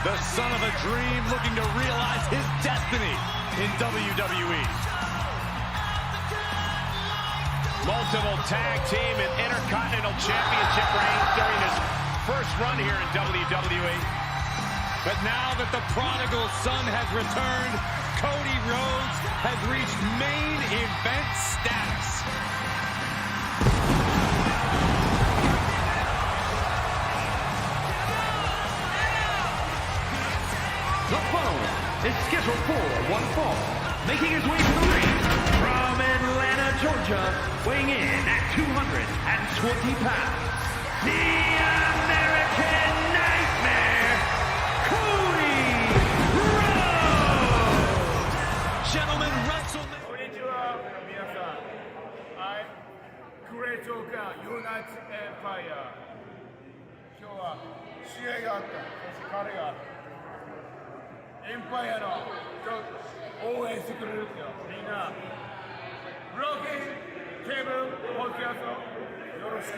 The son of a dream looking to realize his destiny in WWE. Multiple tag team and intercontinental championship reigns during his first run here in WWE. But now that the prodigal son has returned, Cody Rhodes has reached main event status. The following is scheduled for one fall, making his way to the ring from Atlanta, Georgia, weighing in at 220 pounds, the American Nightmare, Cody Rhodes! Gentlemen, WrestleMania. こんにちは、皆さん。I'm Great Oka Unite Empire。今日は試合があった。そして彼がエンパイアの応援してくれるってよ。みんな、ブローキンテーブルポッドキャストよろしく。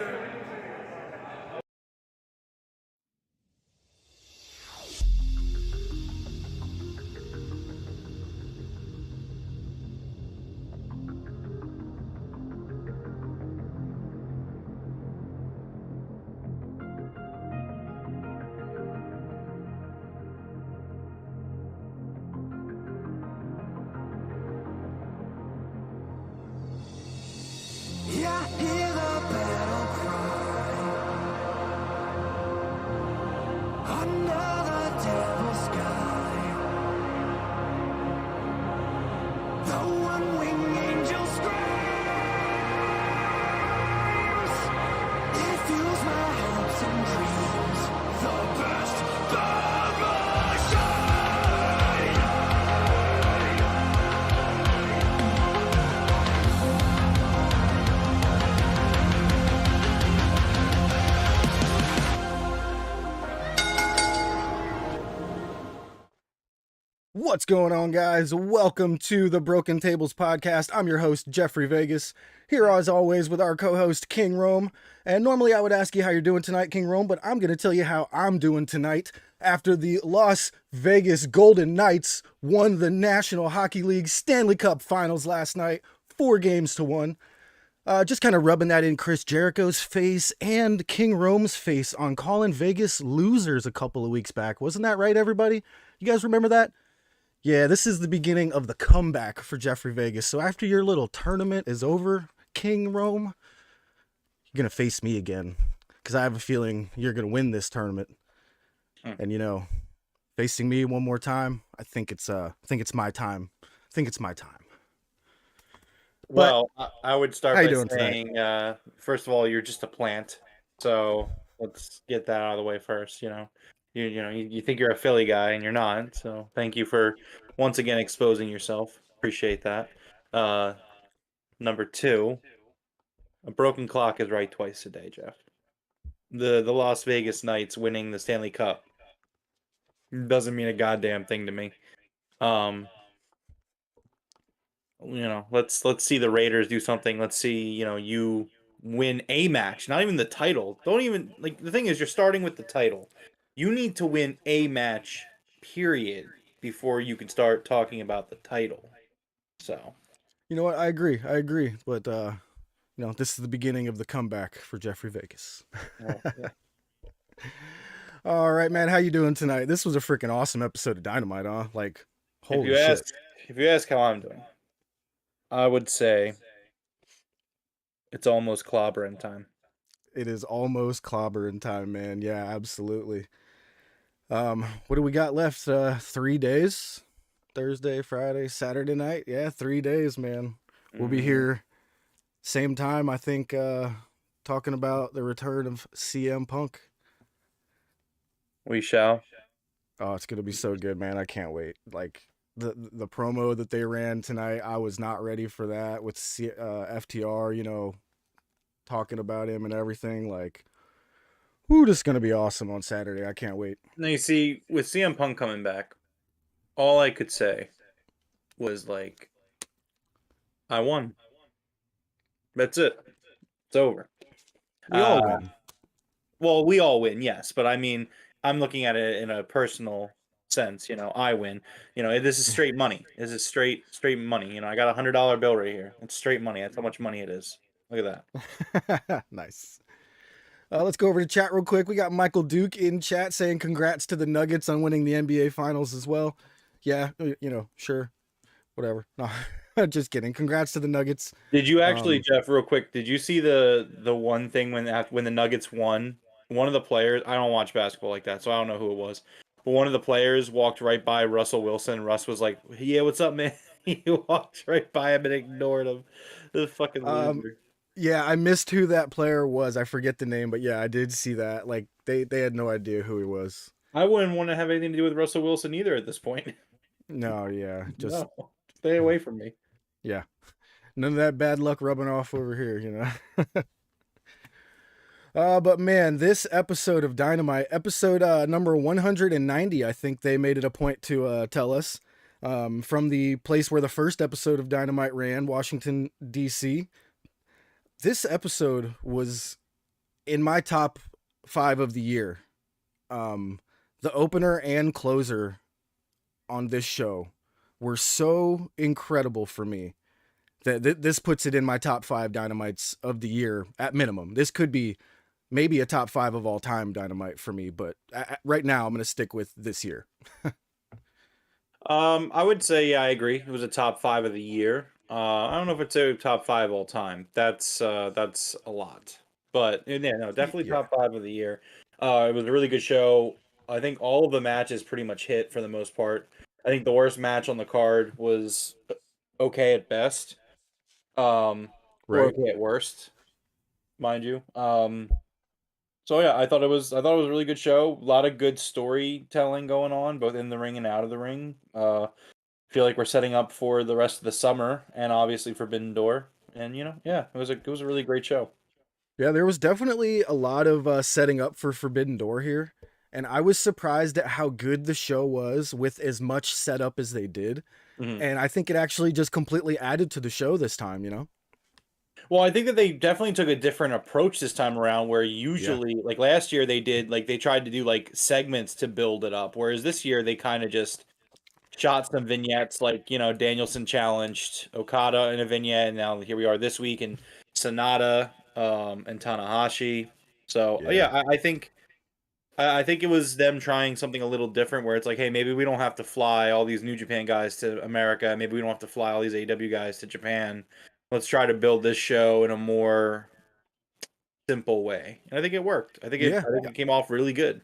Yeah, hear the battle cry under the devil's sky. The one-winged angel screams. It fuels my hopes and dreams. The best diversion. What's going on, guys? Welcome to the Broken Tables podcast. I'm your host, Jeffrey Vegas, here as always with our co-host, King Rome. And normally I would ask you how you're doing tonight, King Rome, but I'm going to tell you how I'm doing tonight after the Las Vegas Golden Knights won the National Hockey League Stanley Cup Finals last night, 4-1. Just kind of rubbing that in Chris Jericho's face and King Rome's face on calling Vegas losers a couple of weeks back. Wasn't that right, everybody? You guys remember that? Yeah, this is the beginning of the comeback for Jeffrey Vegas. So after your little tournament is over, King Rome, you're going to face me again. Because I have a feeling you're going to win this tournament. And, you know, facing me one more time, I think it's my time. I think it's my time. Well, I would start how you by doing saying, first of all, you're just a plant. So let's get that out of the way first, you know. You think you're a Philly guy and you're not. So thank you for once again exposing yourself. Appreciate that. Number two, a broken clock is right twice a day, Jeff. The Las Vegas Knights winning the Stanley Cup doesn't mean a goddamn thing to me. Let's see the Raiders do something. Let's see, you win a match, not even the title. Don't even the thing is you're starting with the title. You need to win a match, period, before you can start talking about the title. So, You know what? I agree. But, this is the beginning of the comeback for Jeffrey Vegas. well, yeah. All right, man. How you doing tonight? This was a freaking awesome episode of Dynamite, huh? Holy shit. If you ask how I'm doing, I would say it's almost clobbering time. It is almost clobbering time, man. Yeah, absolutely. What do we got left? 3 days? Thursday, Friday, Saturday night? Yeah, 3 days, man. We'll be here same time, I think, talking about the return of CM Punk. We shall. Oh, it's gonna be so good, man. I can't wait. The promo that they ran tonight, I was not ready for that with FTR, talking about him and everything. This is gonna be awesome on Saturday. I can't wait. Now you see, with CM Punk coming back, all I could say was I won. That's it. It's over. We all win. Well, we all win, yes, but I mean, I'm looking at it in a personal sense. I win. This is straight money. This is straight money. I got $100 bill right here. It's straight money. That's how much money it is. Look at that. Nice. Let's go over to chat real quick. We got Michael Duke in chat saying congrats to the Nuggets on winning the NBA Finals as well. Yeah, sure, whatever. No, just kidding. Congrats to the Nuggets. Did you actually, Jeff, real quick? Did you see the one thing when the Nuggets won? One of the players. I don't watch basketball like that, so I don't know who it was. But one of the players walked right by Russell Wilson. Russ was like, "Yeah, what's up, man?" He walked right by him and ignored him. The fucking loser. Yeah, I missed who that player was. I forget the name, but yeah, I did see that. Like they had no idea who he was. I wouldn't want to have anything to do with Russell Wilson either at this point. No, yeah, just No, stay away from me. Yeah, none of that bad luck rubbing off over here, But man, this episode of Dynamite, episode number 190, I think they made it a point to tell us, from the place where the first episode of Dynamite ran, Washington, D.C. This episode was in my top 5 of the year. The opener and closer on this show were so incredible for me that this puts it in my top 5 Dynamites of the year at minimum. This could be maybe a top 5 of all time Dynamite for me, but right now I'm going to stick with this year. I would say, yeah, I agree. It was a top 5 of the year. I don't know if it's a top 5 all time. That's a lot, but yeah, no, definitely top 5 of the year. It was a really good show. I think all of the matches pretty much hit for the most part. I think the worst match on the card was okay at best, or Right. okay at worst, mind you. So yeah, I thought it was a really good show. A lot of good storytelling going on, both in the ring and out of the ring. Feel like we're setting up for the rest of the summer and obviously Forbidden Door. And yeah, it was a really great show. Yeah, there was definitely a lot of setting up for Forbidden Door here. And I was surprised at how good the show was with as much setup as they did. Mhm. And I think it actually just completely added to the show this time. Well, I think that they definitely took a different approach this time around, where usually, like last year, they tried to do like segments to build it up, whereas this year they kind of just shot some vignettes, like Danielson challenged Okada in a vignette, and now here we are this week, and Sonata and Tanahashi. So yeah, I think it was them trying something a little different, where it's like, hey, maybe we don't have to fly all these New Japan guys to America. Maybe we don't have to fly all these AEW guys to Japan. Let's try to build this show in a more simple way. And I think it worked. I think it came off really good.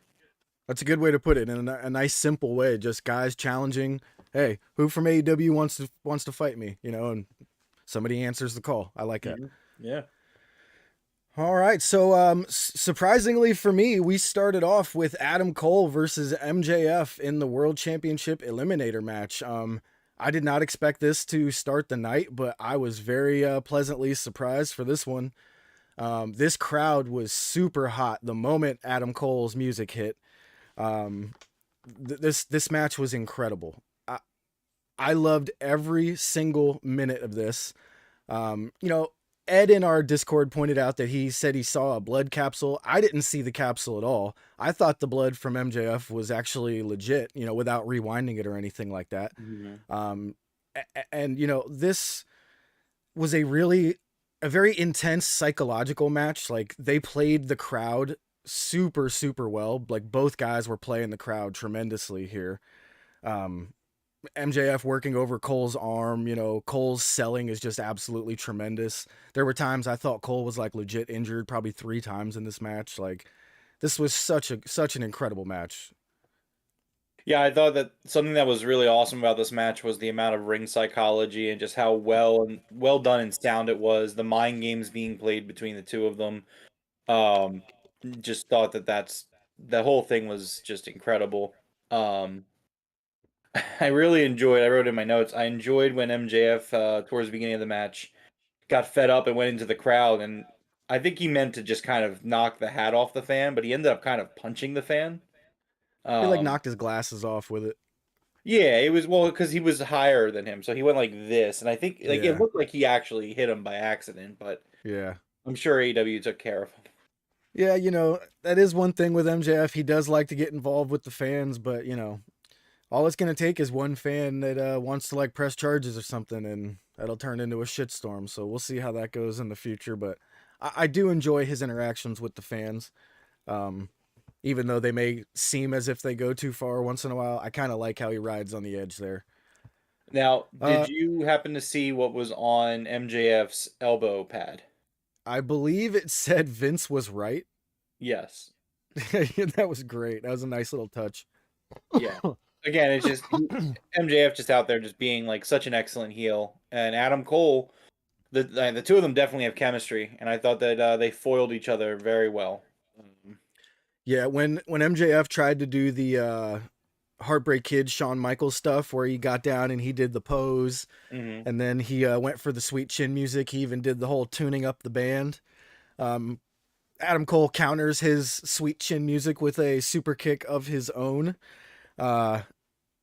That's a good way to put it, in a nice, simple way. Just guys challenging, hey, who from AEW wants to fight me? And somebody answers the call. I like that. Yeah. All right, so surprisingly for me, we started off with Adam Cole versus MJF in the World Championship Eliminator match. I did not expect this to start the night, but I was very pleasantly surprised for this one. This crowd was super hot the moment Adam Cole's music hit. This match was incredible. I loved every single minute of this. Ed in our Discord pointed out that he said he saw a blood capsule. I didn't see the capsule at all. I thought the blood from MJF was actually legit, without rewinding it or anything like that. Mm-hmm. And this was a very intense psychological match. Like, they played the crowd super, super well. Like, both guys were playing the crowd tremendously here. MJF working over Cole's arm, Cole's selling is just absolutely tremendous. There were times I thought Cole was like legit injured, probably 3 times in this match. Like, this was such an incredible match. Yeah, I thought that something that was really awesome about this match was the amount of ring psychology and just how well done and sound it was. The mind games being played between the two of them. Just thought that whole thing was just incredible. I really enjoyed. I wrote in my notes. I enjoyed when MJF towards the beginning of the match got fed up and went into the crowd, and I think he meant to just kind of knock the hat off the fan, but he ended up kind of punching the fan. He knocked his glasses off with it. Yeah, it was because he was higher than him, so he went like this, and I think it looked like he actually hit him by accident, but yeah, I'm sure AEW took care of him. Yeah, that is one thing with MJF. He does like to get involved with the fans, but all it's gonna take is one fan that wants to like press charges or something, and that'll turn into a shitstorm. So we'll see how that goes in the future. But I do enjoy his interactions with the fans, um, even though they may seem as if they go too far once in a while. I kind of like how he rides on the edge there. Now, Uh, did you happen to see what was on MJF's elbow pad? I believe it said Vince was right. Yes. That was great. That was a nice little touch. Yeah. Again, it's just MJF just out there just being like such an excellent heel, and Adam Cole. The two of them definitely have chemistry, and I thought that they foiled each other very well. Yeah, when MJF tried to do the Heartbreak Kid Shawn Michaels stuff where he got down and he did the pose, and then he went for the sweet chin music. He even did the whole tuning up the band. Adam Cole counters his sweet chin music with a super kick of his own.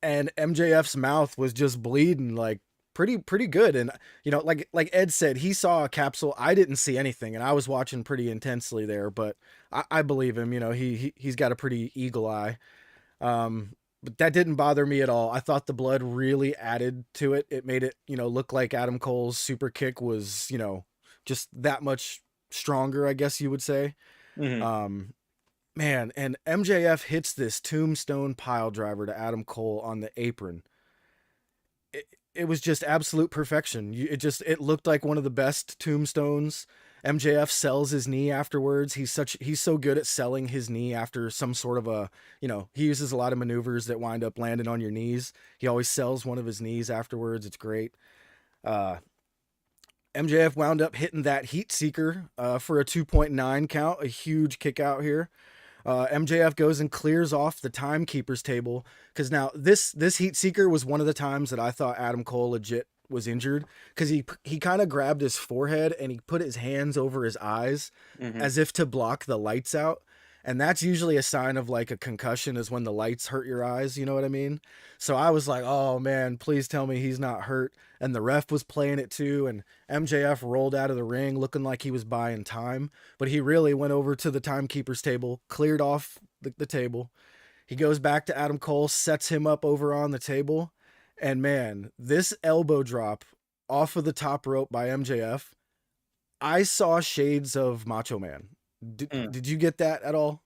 And MJF's mouth was just bleeding like pretty good. And like Ed said, he saw a capsule. I didn't see anything, and I was watching pretty intensely there, but I believe him. He's got a pretty eagle eye. But that didn't bother me at all. I thought the blood really added to it. It made it, look like Adam Cole's super kick was, just that much stronger, I guess you would say. Man, and MJF hits this tombstone pile driver to Adam Cole on the apron. It was just absolute perfection. It looked like one of the best tombstones. MJF sells his knee afterwards. He's so good at selling his knee after some sort of he uses a lot of maneuvers that wind up landing on your knees. He always sells one of his knees afterwards. It's great. MJF wound up hitting that heat seeker for a 2.9 count, a huge kick out here. MJF goes and clears off the timekeeper's table, because now this heat seeker was one of the times that I thought Adam Cole legit was injured, because he kind of grabbed his forehead and he put his hands over his eyes as if to block the lights out. And that's usually a sign of like a concussion, is when the lights hurt your eyes. You know what I mean? So I was like, oh man, please tell me he's not hurt. And the ref was playing it too. And MJF rolled out of the ring looking like he was buying time, but he really went over to the timekeeper's table, cleared off the table. He goes back to Adam Cole, sets him up over on the table. And man, this elbow drop off of the top rope by MJF, I saw shades of Macho Man. Did you get that at all?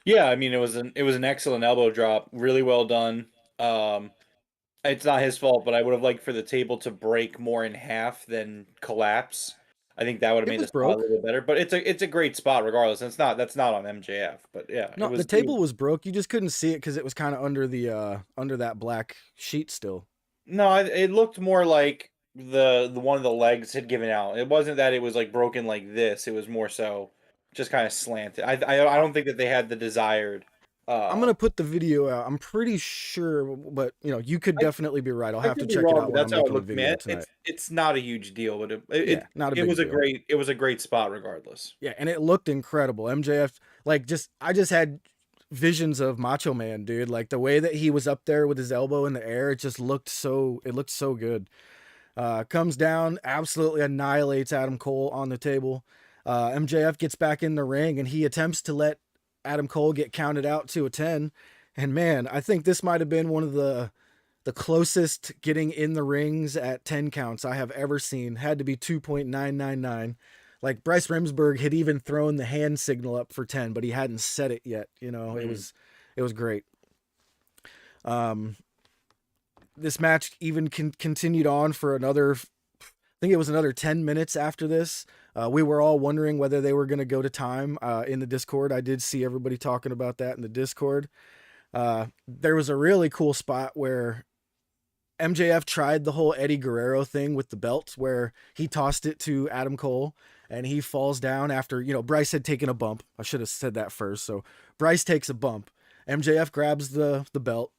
Yeah, I mean it was an excellent elbow drop, really well done. It's not his fault, but I would have liked for the table to break more in half than collapse. I think that would have It made was the spot a broke. little bit better. But it's a great spot regardless. And that's not on MJF, but yeah, No, the table was broke. You just couldn't see it because it was kind of under the under that black sheet still. No, it looked more like the one of the legs had given out. It wasn't that it was like broken like this. It was more so just kind of slanted. I don't think that they had the desired. I'm gonna put the video out. I'm pretty sure, but you could definitely be right. I'll I have to could be check it wrong, out but when I'm that's how it making the looked, video man. tonight. It's not a huge deal, but Yeah, not a big deal. It was a great spot regardless. Yeah, and it looked incredible. MJF, like, I just had visions of Macho Man, dude. Like the way that he was up there with his elbow in the air, it looked so good. Comes down, absolutely annihilates Adam Cole on the table. MJF gets back in the ring and he attempts to let Adam Cole get counted out to a 10. And man, I think this might have been one of the closest getting in the rings at 10 counts I have ever seen. Had to be 2.999. Like Bryce Remsburg had even thrown the hand signal up for 10, but he hadn't said it yet. It was great. This match even continued on for another, I think it was another 10 minutes after this. We were all wondering whether they were going to go to time in the Discord. I did see everybody talking about that in the Discord. There was a really cool spot where MJF tried the whole Eddie Guerrero thing with the belt, where he tossed it to Adam Cole and he falls down after, Bryce had taken a bump. I should have said that first. So Bryce takes a bump. MJF grabs the belt.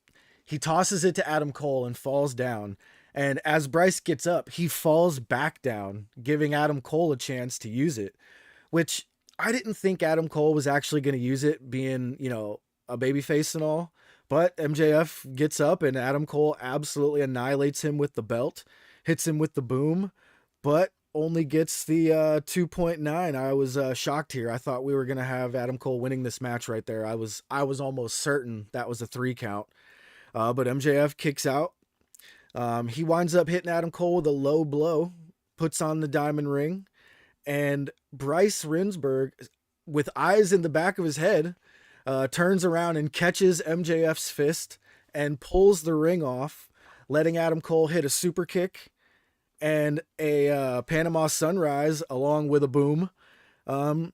He tosses it to Adam Cole and falls down. And as Bryce gets up, he falls back down, giving Adam Cole a chance to use it, which I didn't think Adam Cole was actually going to use it, being, a babyface and all. But MJF gets up and Adam Cole absolutely annihilates him with the belt, hits him with the boom. But only gets the 2.9. I was shocked here. I thought we were gonna have Adam Cole winning this match right there. I was almost certain that was a 3 count. But MJF kicks out. He winds up hitting Adam Cole with a low blow, puts on the diamond ring, and Bryce Rinsberg, with eyes in the back of his head, turns around and catches MJF's fist and pulls the ring off, letting Adam Cole hit a super kick and a Panama Sunrise along with a boom. And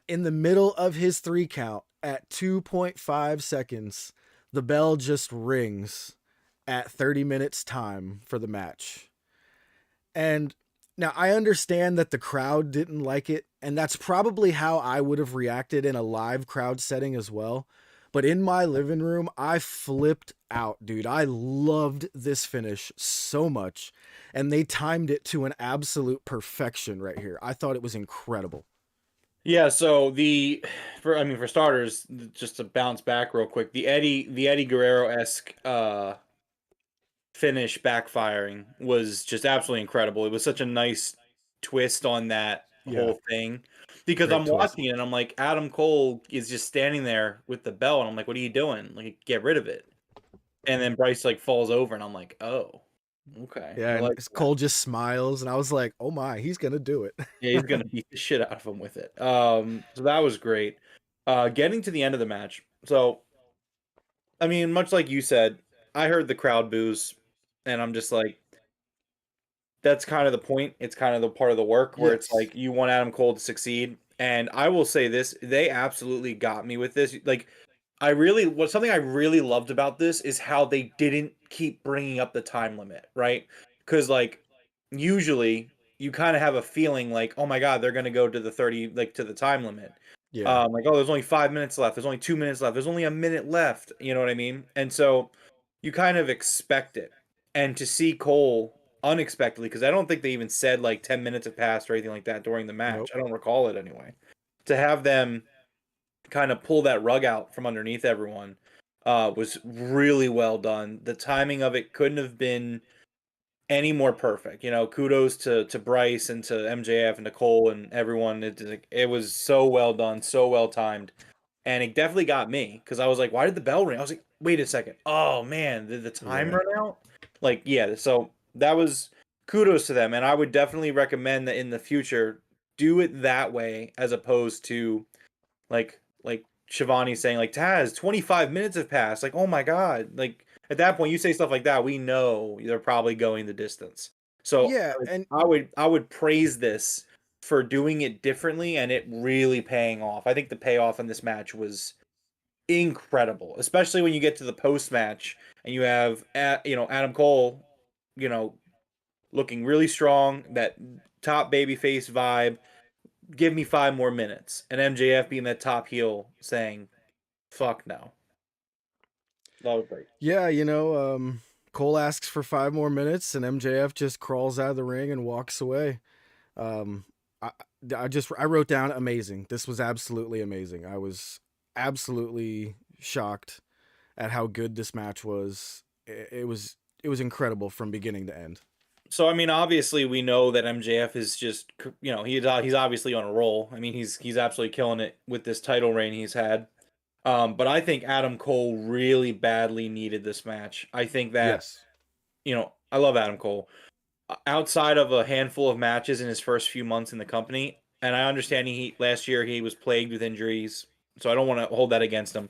in the middle of his 3 count at 2.5 seconds, the bell just rings at 30 minutes time for the match. And now I understand that the crowd didn't like it, and that's probably how I would have reacted in a live crowd setting as well. But in my living room, I flipped out, dude. I loved this finish so much, and they timed it to an absolute perfection right here. I thought it was incredible. Yeah, so for starters, just to bounce back real quick, the Eddie Guerrero-esque finish backfiring was just absolutely incredible. It was such a nice twist on that whole thing, because Great I'm twist. watching it and I'm like, Adam Cole is just standing there with the belt, and I'm like, what are you doing? Like, get rid of it. And then Bryce like falls over, and I'm like, oh, okay. Yeah, I and like that. Cole just smiles, and I was like, oh my, he's gonna do it. Yeah, he's gonna beat the shit out of him with it. So that was great. Getting to the end of the match. So, I mean, much like you said, I heard the crowd boos, and I'm just like, that's kind of the point. It's kind of the part of the work where it's Yes. like you want Adam Cole to succeed. And I will say this, they absolutely got me with this. Like, something I really loved about this is how they didn't keep bringing up the time limit, right? Because like usually you kind of have a feeling like, oh my God, they're gonna go to the 30, like to the time limit. Yeah. Like, oh, there's only 5 minutes left. There's only 2 minutes left. There's only a minute left. You know what I mean? And so you kind of expect it. And to see Cole unexpectedly, because I don't think they even said like 10 minutes have passed or anything like that during the match. Nope. I don't recall it anyway. To have them kind of pull that rug out from underneath everyone was really well done. The timing of it couldn't have been any more perfect. You know, kudos to Bryce and to MJF and to Cole and everyone. It was so well done, so well timed. And it definitely got me, because I was like, why did the bell ring? I was like, wait a second. Oh man, did the time run out? Like, yeah, so that was kudos to them. And I would definitely recommend that in the future, do it that way, as opposed to like Shivani saying like, Taz, 25 minutes have passed. Like, oh my God. Like, at that point you say stuff like that, we know they're probably going the distance. So Yeah, and I would praise this for doing it differently and it really paying off. I think the payoff in this match was incredible, especially when you get to the post match and you have Adam Cole, looking really strong, that top babyface vibe. Give me 5 more minutes, and MJF being that top heel saying, "Fuck no." That was great. yeah, Cole asks for 5 more minutes, and MJF just crawls out of the ring and walks away. Um, I, I wrote down amazing. This was absolutely amazing. I was absolutely shocked at how good this match was. It was incredible from beginning to end. So I mean, obviously we know that MJF is just, he's obviously on a roll. I mean, he's absolutely killing it with this title reign he's had. But I think Adam Cole really badly needed this match. I think that, Yes. I love Adam Cole. Outside of a handful of matches in his first few months in the company, and I understand last year he was plagued with injuries, so I don't want to hold that against him.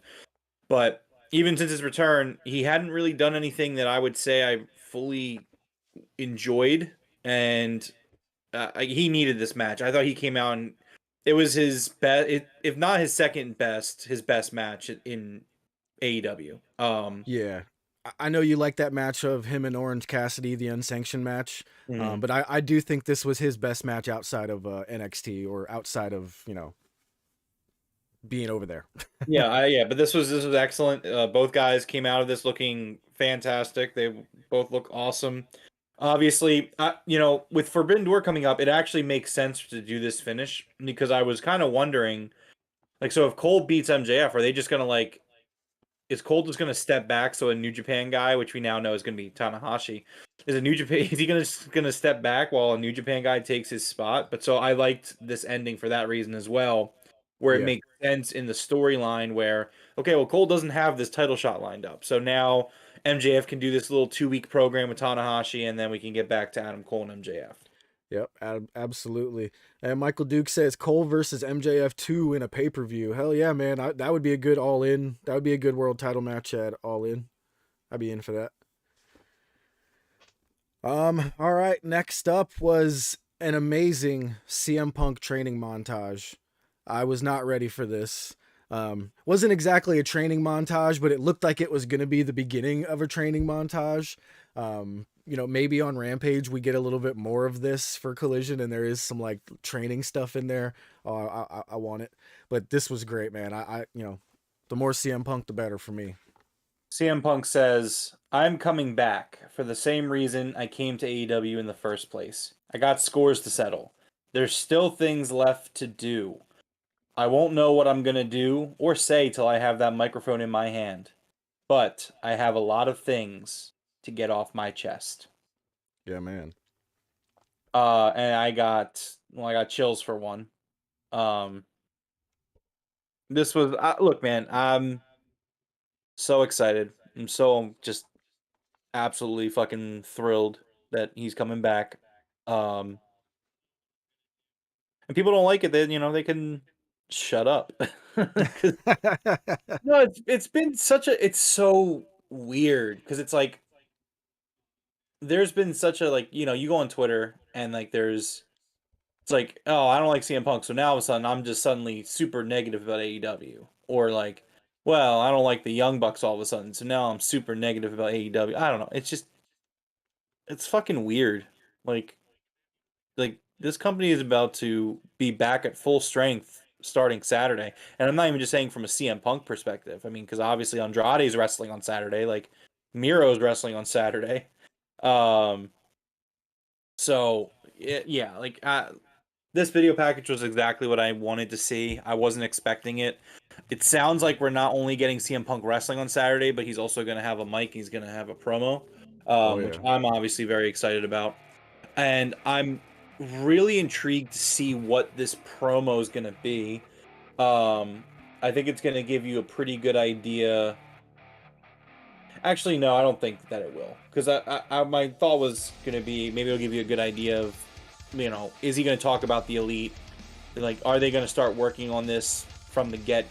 But even since his return, he hadn't really done anything that I would say I fully enjoyed, and he needed this match. I thought he came out and it was his best, if not his second best, his best match in AEW. Yeah. I know you like that match of him and Orange Cassidy, the unsanctioned match, but I do think this was his best match outside of NXT, or outside of being over there. yeah, but this was excellent. Both guys came out of this looking fantastic. They both look awesome. Obviously, with Forbidden Door coming up, it actually makes sense to do this finish, because I was kind of wondering, like, so if Cole beats MJF, are they just gonna like is Cole just going to step back so a New Japan guy, which we now know is going to be Tanahashi, is he going to step back while a New Japan guy takes his spot? But so I liked this ending for that reason as well, where it Yeah. makes sense in the storyline where, okay, well, Cole doesn't have this title shot lined up. So now MJF can do this little 2-week program with Tanahashi, and then we can get back to Adam Cole and MJF. Yep, absolutely. And Michael Duke says Cole versus MJF 2 in a pay-per-view. Hell yeah, man. That would be a good all-in. That would be a good world title match at all-in. I'd be in for that. All right, next up was an amazing CM Punk training montage. I was not ready for this. Wasn't exactly a training montage, but it looked like it was going to be the beginning of a training montage. Maybe on Rampage we get a little bit more of this for Collision, and there is some like training stuff in there. I want it, but this was great, man. The more CM Punk, the better for me. CM Punk says, "I'm coming back for the same reason I came to AEW in the first place. I got scores to settle. There's still things left to do. I won't know what I'm gonna do or say till I have that microphone in my hand. But I have a lot of things to get off my chest." Yeah, man. And I got chills for one. This was look, man. I'm so excited. I'm so just absolutely fucking thrilled that he's coming back. And people don't like it. They can shut up. 'Cause- no, it's been it's so weird because it's like there's been such a you go on Twitter and it's like, oh, I don't like CM Punk, so now all of a sudden I'm just suddenly super negative about AEW. Or like, well, I don't like the Young Bucks all of a sudden, so now I'm super negative about AEW. I don't know. It's fucking weird. Like this company is about to be back at full strength starting Saturday. And I'm not even just saying from a CM Punk perspective. I mean, because obviously Andrade's wrestling on Saturday, like Miro's wrestling on Saturday. So this video package was exactly what I wanted to see. I wasn't expecting it. It sounds like we're not only getting CM Punk wrestling on Saturday, but he's also going to have a mic. He's going to have a promo, which I'm obviously very excited about. And I'm really intrigued to see what this promo is going to be. I think it's going to give you a pretty good idea. Actually, no, I don't think that it will. Because my thought was going to be maybe it'll give you a good idea of, is he going to talk about the Elite? Like, are they going to start working on this from the get?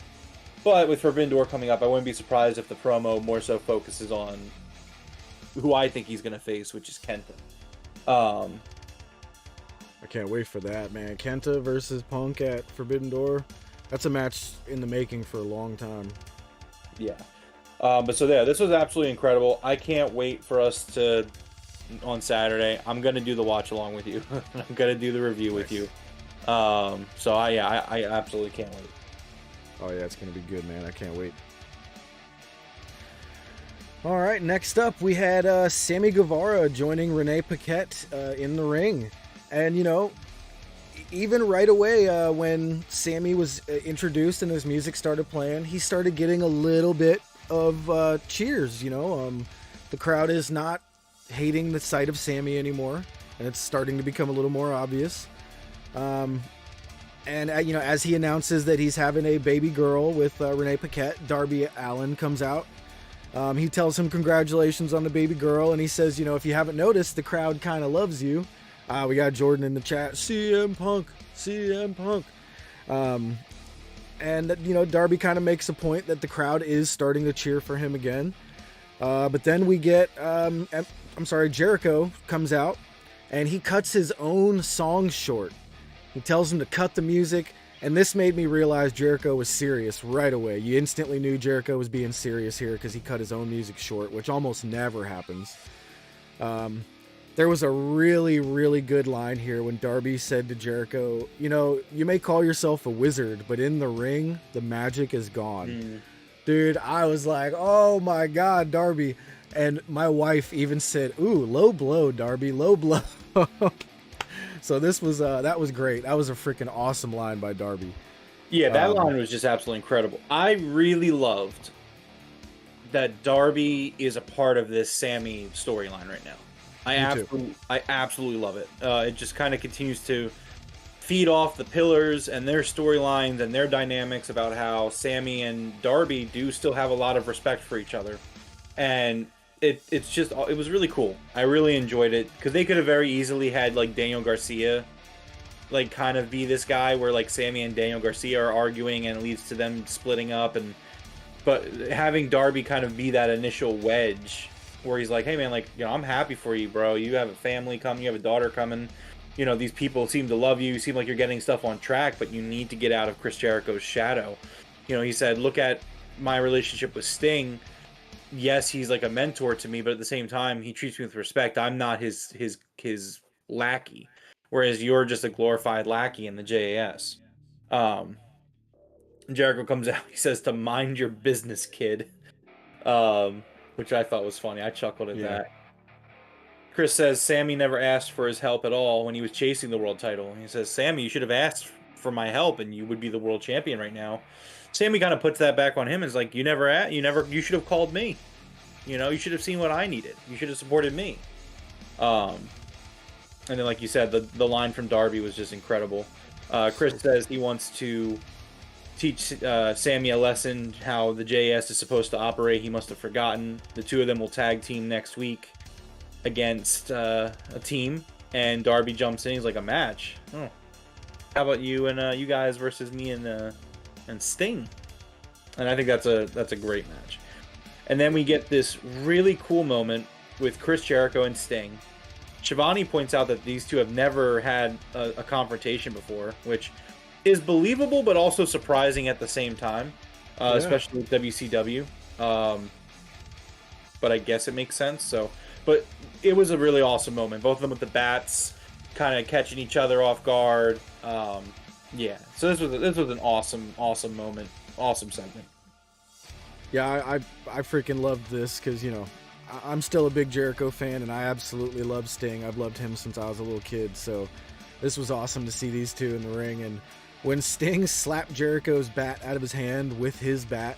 But with Forbidden Door coming up, I wouldn't be surprised if the promo more so focuses on who I think he's going to face, which is Kenta. I can't wait for that, man. Kenta versus Punk at Forbidden Door. That's a match in the making for a long time. Yeah. This was absolutely incredible. I can't wait for us to, on Saturday, I'm going to do the watch along with you. I'm going to do the review with you. I absolutely can't wait. Oh, yeah, it's going to be good, man. I can't wait. All right, next up, we had Sammy Guevara joining Renee Paquette in the ring. And, even right away when Sammy was introduced and his music started playing, he started getting a little bit of cheers. The crowd is not hating the sight of Sammy anymore, and it's starting to become a little more obvious. As he announces that he's having a baby girl with Renee Paquette, Darby Allin comes out. He tells him congratulations on the baby girl, and he says, if you haven't noticed, the crowd kind of loves you. We got Jordan in the chat, CM Punk. Darby kind of makes a point that the crowd is starting to cheer for him again. But then we get, Jericho comes out, and he cuts his own song short. He tells him to cut the music, and this made me realize Jericho was serious right away. You instantly knew Jericho was being serious here because he cut his own music short, which almost never happens. There was a really, really good line here when Darby said to Jericho, you may call yourself a wizard, but in the ring, the magic is gone. Dude, I was like, oh my God, Darby. And my wife even said, ooh, low blow, Darby, low blow. So that was great. That was a freaking awesome line by Darby. Yeah, that line was just absolutely incredible. I really loved that Darby is a part of this Sammy storyline right now. I absolutely love it. It just kind of continues to feed off the pillars and their storylines and their dynamics about how Sammy and Darby do still have a lot of respect for each other. And it was really cool. I really enjoyed it because they could have very easily had like Daniel Garcia like kind of be this guy where like Sammy and Daniel Garcia are arguing and it leads to them splitting up, but having Darby kind of be that initial wedge where he's like, hey man, like, you know, I'm happy for you, bro. You have a family coming, you have a daughter coming. You know, these people seem to love you. You seem like you're getting stuff on track, but you need to get out of Chris Jericho's shadow. You know, he said, look at my relationship with Sting. Yes, he's like a mentor to me, but at the same time, he treats me with respect. I'm not his lackey, whereas you're just a glorified lackey in the JAS. Jericho comes out. He says to mind your business, kid, which I thought was funny. I chuckled at that. Chris says Sammy never asked for his help at all when he was chasing the world title. He says, Sammy, you should have asked for my help and you would be the world champion right now. Sammy kind of puts that back on him. It's like, you should have called me. You know, you should have seen what I needed. You should have supported me. And then, like you said, the line from Darby was just incredible. Chris says he wants to teach Sammy a lesson how the JS is supposed to operate. He must have forgotten. The two of them will tag team next week against a team, and Darby jumps in. He's like, a match? Oh, how about you and you guys versus me and Sting? And I think that's a great match. And then we get this really cool moment with Chris Jericho and Sting. Shivani points out that these two have never had a confrontation before, which is believable but also surprising at the same time, especially with WCW. But I guess it makes sense. But it was a really awesome moment. Both of them with the bats, kind of catching each other off guard. So this was an awesome moment, awesome segment. Yeah, I freaking loved this because, you know, I'm still a big Jericho fan and I absolutely love Sting. I've loved him since I was a little kid, so this was awesome to see these two in the ring. And when Sting slapped Jericho's bat out of his hand with his bat,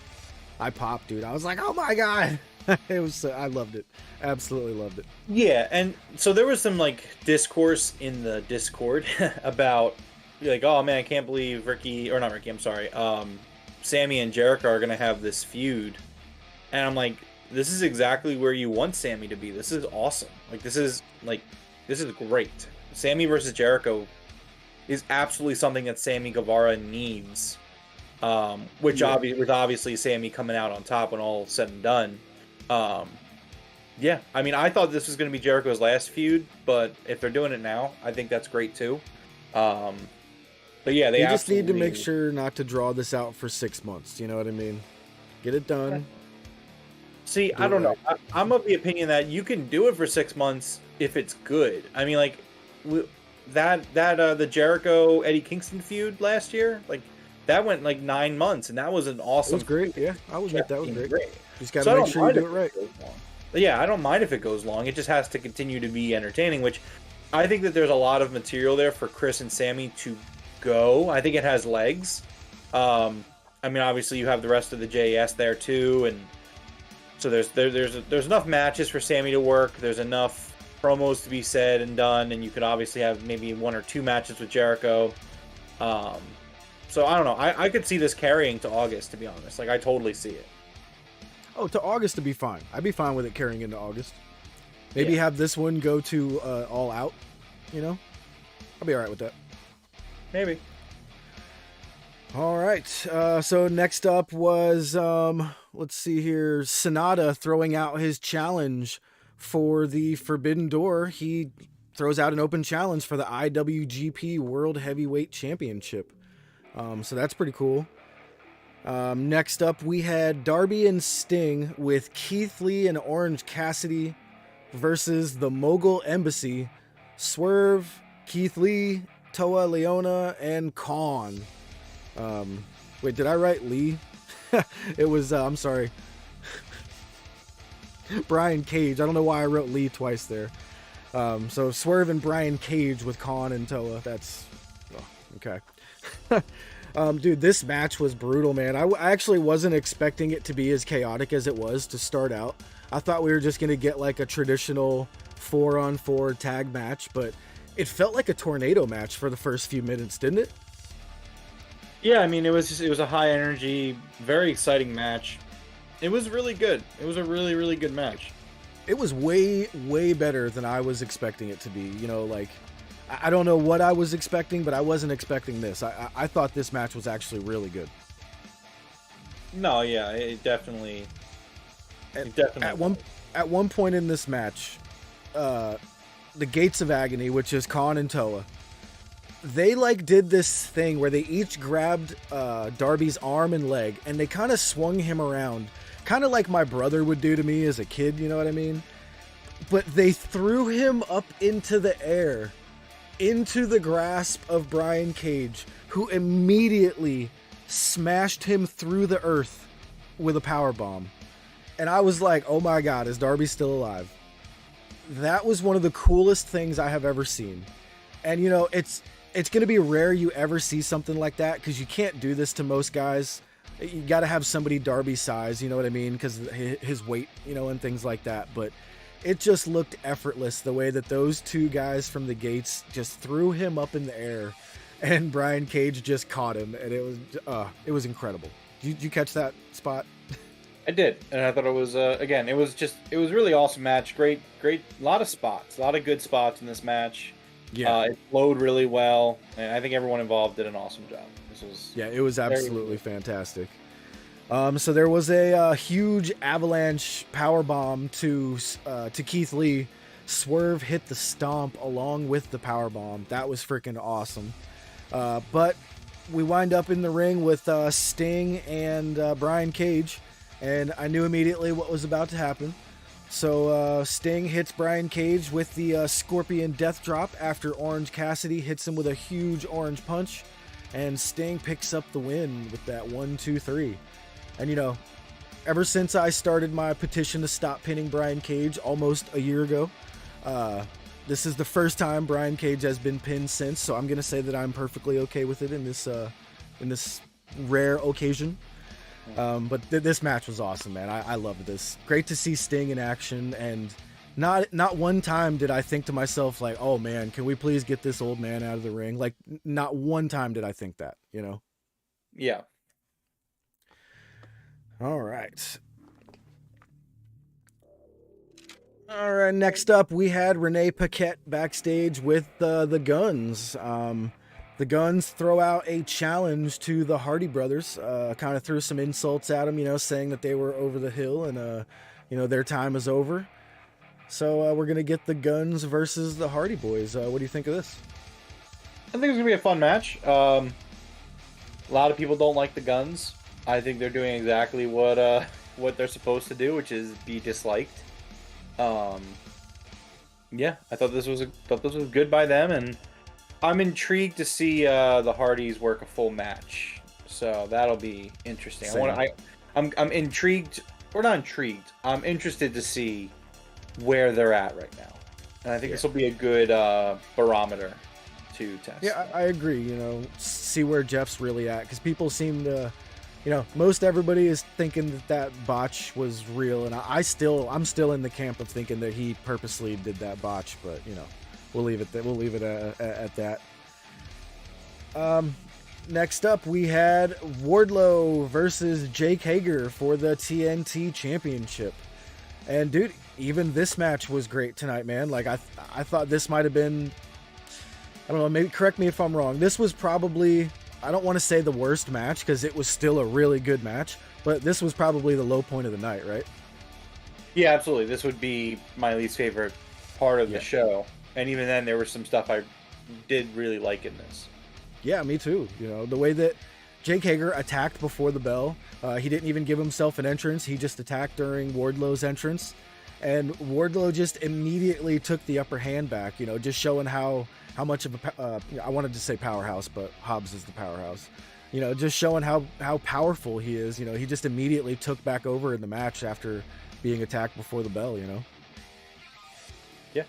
I popped, dude. I was like, oh my god. I loved it. Absolutely loved it. Yeah, and so there was some like discourse in the Discord about like, oh man, I can't believe Sammy and Jericho are gonna have this feud. And I'm like, this is exactly where you want Sammy to be. This is awesome. This is great. Sammy versus Jericho is absolutely something that Sammy Guevara needs. With obviously Sammy coming out on top when all said and done. I mean, I thought this was going to be Jericho's last feud, but if they're doing it now, I think that's great too. But yeah, they just need to make sure not to draw this out for 6 months. You know what I mean? Get it done. See, I don't know. I'm of the opinion that you can do it for 6 months if it's good. I mean, like the Jericho Eddie Kingston feud last year, like that went like 9 months, and that was an awesome. It was great. Yeah, I would admit that was great. You just got to make sure you do it right. Yeah, I don't mind if it goes long. It just has to continue to be entertaining, which I think that there's a lot of material there for Chris and Sammy to go. I think it has legs. I mean, obviously you have the rest of the JS there too, and so there's enough matches for Sammy to work. There's enough promos to be said and done, and you could obviously have maybe 1 or 2 matches with Jericho. So I don't know. I could see this carrying to August, to be honest. Like, I totally see it. Oh, to August to be fine. I'd be fine with it carrying into August. Maybe have this one go to All Out. You know, I'll be all right with that. Maybe. All right. So next up was let's see here, Sonata throwing out his challenge for the Forbidden Door. He throws out an open challenge for the IWGP World Heavyweight Championship. So that's pretty cool. Next up, we had Darby and Sting with Keith Lee and Orange Cassidy versus the Mogul Embassy, Swerve, Keith Lee, Toa Leona, and Khan. Wait, did I write Lee? It was, I'm sorry. Brian Cage. I don't know why I wrote Lee twice there. So Swerve and Brian Cage with Khan and Toa. That's, okay. Dude, this match was brutal, man. I actually wasn't expecting it to be as chaotic as it was to start out. I thought we were just going to get like a traditional 4-on-4 tag match, but it felt like a tornado match for the first few minutes, didn't it? Yeah, I mean, it was a high energy, very exciting match. It was really good. It was a really, really good match. It was way, way better than I was expecting it to be. You know, like, I don't know what I was expecting, but I wasn't expecting this. I thought this match was actually really good. No, yeah, it definitely. At one point in this match, the Gates of Agony, which is Khan and Toa, they like did this thing where they each grabbed Darby's arm and leg, and they kind of swung him around, kind of like my brother would do to me as a kid. You know what I mean? But they threw him up into the air, into the grasp of Brian Cage, who immediately smashed him through the earth with a power bomb. And I was like, oh my God, is Darby still alive? That was one of the coolest things I have ever seen. And you know, it's going to be rare you ever see something like that, because you can't do this to most guys. You got to have somebody Darby size, you know what I mean? Because his weight, you know, and things like that. But it just looked effortless the way that those two guys from the Gates just threw him up in the air, and Brian Cage just caught him, and it was incredible. Did you catch that spot? I did, and I thought it was again. It was a really awesome match. Great, a lot of spots, a lot of good spots in this match. Yeah, it flowed really well, and I think everyone involved did an awesome job. It was absolutely fantastic. So there was a huge avalanche power bomb to Keith Lee. Swerve hit the stomp along with the power bomb. That was freaking awesome. But we wind up in the ring with Sting and Brian Cage, and I knew immediately what was about to happen. So Sting hits Brian Cage with the Scorpion Death Drop after Orange Cassidy hits him with a huge orange punch, and Sting picks up the win with that 1-2-3. And you know, ever since I started my petition to stop pinning Brian Cage almost a year ago, this is the first time Brian Cage has been pinned since, so I'm gonna say that I'm perfectly okay with it in this rare occasion. But this match was awesome, man. I loved this. Great to see Sting in action, and not one time did I think to myself like, oh man, can we please get this old man out of the ring? Like, not one time did I think that, you know? Yeah. All right. Next up, we had Renee Paquette backstage with the Guns. The Guns throw out a challenge to the Hardy Brothers, kind of threw some insults at them, you know, saying that they were over the hill and, you know, their time is over. So we're going to get the Guns versus the Hardy Boys. What do you think of this? I think it's going to be a fun match. A lot of people don't like the Guns. I think they're doing exactly what they're supposed to do, which is be disliked. Yeah, I thought this was good by them, and I'm intrigued to see the Hardys work a full match. So that'll be interesting. I'm intrigued, or not intrigued. I'm interested to see where they're at right now, and I think this will be a good barometer to test. Yeah, I agree. You know, see where Jeff's really at, because people seem to. You know, most everybody is thinking that botch was real, and I'm still in the camp of thinking that he purposely did that botch. But you know, we'll leave it at that. Next up, we had Wardlow versus Jake Hager for the TNT Championship, and dude, even this match was great tonight, man. Like I thought this might have been, I don't know, maybe correct me if I'm wrong. This was probably, I don't want to say the worst match because it was still a really good match, but this was probably the low point of the night, right? Yeah, absolutely. This would be my least favorite part of the show. And even then, there was some stuff I did really like in this. Yeah, me too. You know, the way that Jake Hager attacked before the bell, he didn't even give himself an entrance. He just attacked during Wardlow's entrance. And Wardlow just immediately took the upper hand back, you know, just showing how much of a, I wanted to say powerhouse, but Hobbs is the powerhouse. You know, just showing how powerful he is. You know, he just immediately took back over in the match after being attacked before the bell, you know? Yeah.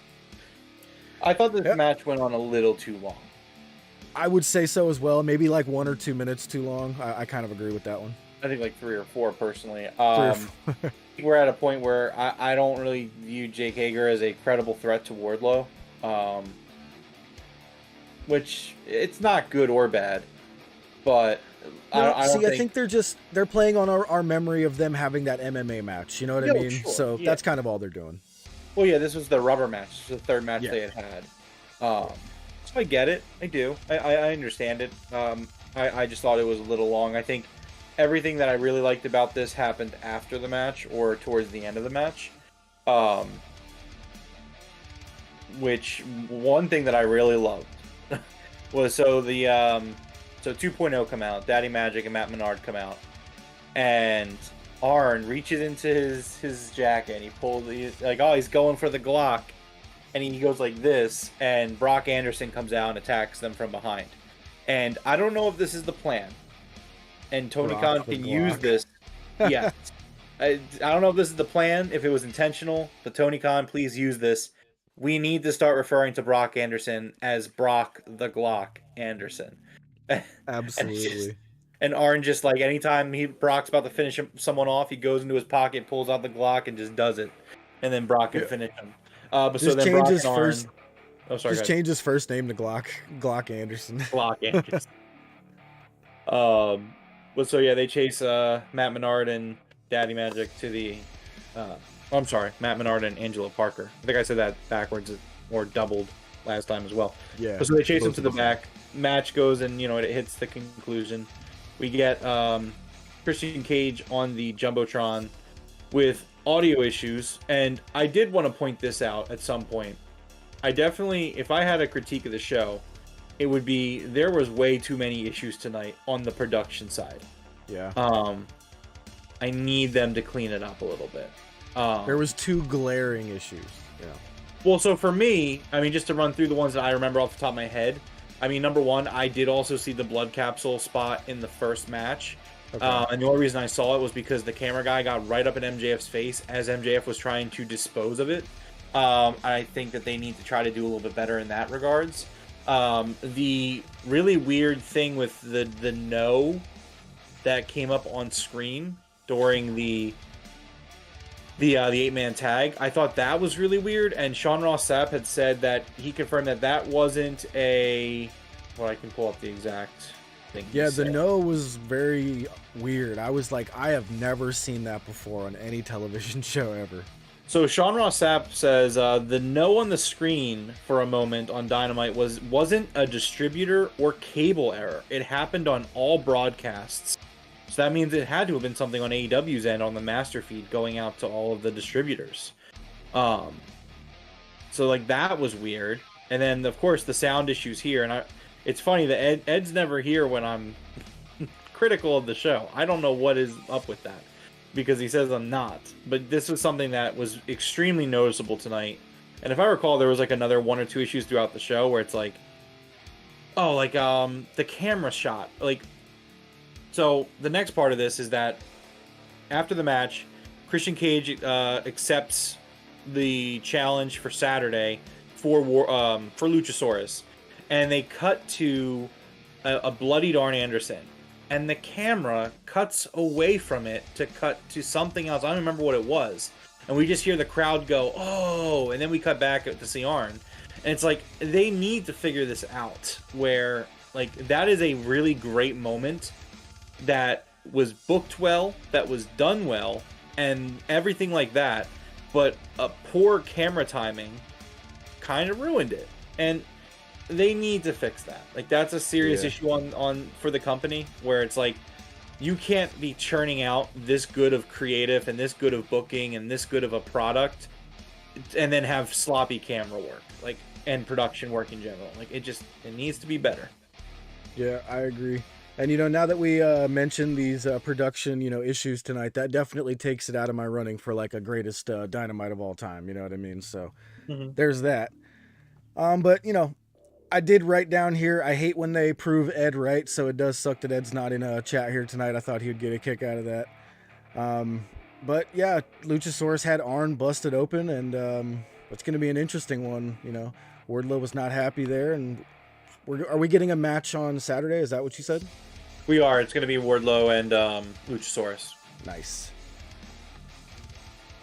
I thought this match went on a little too long. I would say so as well. Maybe like 1 or 2 minutes too long. I kind of agree with that one. I think like 3 or 4 personally. 3 or 4. We're at a point where I don't really view Jake Hager as a credible threat to Wardlow, which it's not good or bad, but I think they're playing on our memory of them having that MMA match. You know what I mean? Sure. So that's kind of all they're doing. Well, yeah, this was the rubber match. This was the third match they had. So I get it. I do. I understand it. I just thought it was a little long. I think everything that I really liked about this happened after the match or towards the end of the match. Which one thing that I really loved was so 2.0 come out, Daddy Magic and Matt Menard come out, and Arn reaches into his jacket and he pulls he's going for the Glock, and he goes like this, and Brock Anderson comes out and attacks them from behind. And I don't know if this is the plan, and Tony Khan can use this. Yeah, I don't know if this is the plan, if it was intentional, but Tony Khan, please use this. We need to start referring to Brock Anderson as Brock the Glock Anderson. Absolutely. And Arn just like anytime Brock's about to finish someone off, he goes into his pocket, pulls out the Glock, and just does it, and then Brock can finish him. But just so then Brock and Arn. Just change his first name to Glock Anderson. Glock Anderson. But so yeah, they chase Matt Menard and Daddy Magic to the. I'm sorry, Matt Menard and Angelo Parker. I think I said that backwards or doubled last time as well. Yeah. But so they chase him to the back. Match goes and it hits the conclusion. We get Christian Cage on the Jumbotron with audio issues, and I did want to point this out at some point. I definitely, if I had a critique of the show, it would be there was way too many issues tonight on the production side. Yeah. I need them to clean it up a little bit. There was 2 glaring issues. Yeah. Well, so for me, I mean, just to run through the ones that I remember off the top of my head. I mean, number one, I did also see the blood capsule spot in the first match. Okay. And the only reason I saw it was because the camera guy got right up in MJF's face as MJF was trying to dispose of it. I think that they need to try to do a little bit better in that regards. The really weird thing with the no that came up on screen during the 8-man tag, I thought that was really weird, and Sean Ross Sapp had said that he confirmed that wasn't a... Well, I can pull up the exact thing. Yeah, the no was very weird. I was like, I have never seen that before on any television show ever. So Sean Ross Sapp says the no on the screen for a moment on Dynamite wasn't a distributor or cable error. It happened on all broadcasts. So that means it had to have been something on AEW's end on the master feed going out to all of the distributors. So like that was weird. And then of course the sound issues here. And it's funny that Ed's never here when I'm critical of the show. I don't know what is up with that because he says I'm not. But this was something that was extremely noticeable tonight. And if I recall, there was like another 1 or 2 issues throughout the show where it's like, the camera shot, like. So the next part of this is that after the match, Christian Cage accepts the challenge for Saturday for Luchasaurus, and they cut to a bloodied Arn Anderson, and the camera cuts away from it to cut to something else. I don't remember what it was, and we just hear the crowd go, "Oh!" and then we cut back to see Arn, and it's like they need to figure this out. Where like that is a really great moment. That was booked well, that was done well, and everything like that, but a poor camera timing kind of ruined it, and they need to fix that. Like that's a serious issue on for the company, where it's like you can't be churning out this good of creative and this good of booking and this good of a product, and then have sloppy camera work, like and production work in general. Like it needs to be better. Yeah, I agree. And, now that we mentioned these production, issues tonight, that definitely takes it out of my running for, like, a greatest Dynamite of all time. You know what I mean? So there's that. But, I did write down here, I hate when they prove Ed right, so it does suck that Ed's not in a chat here tonight. I thought he would get a kick out of that. But, yeah, Luchasaurus had Arn busted open, and it's going to be an interesting one. Wardlow was not happy there, and Are we getting a match on Saturday? Is that what you said? We are. It's going to be Wardlow and Luchasaurus. Nice.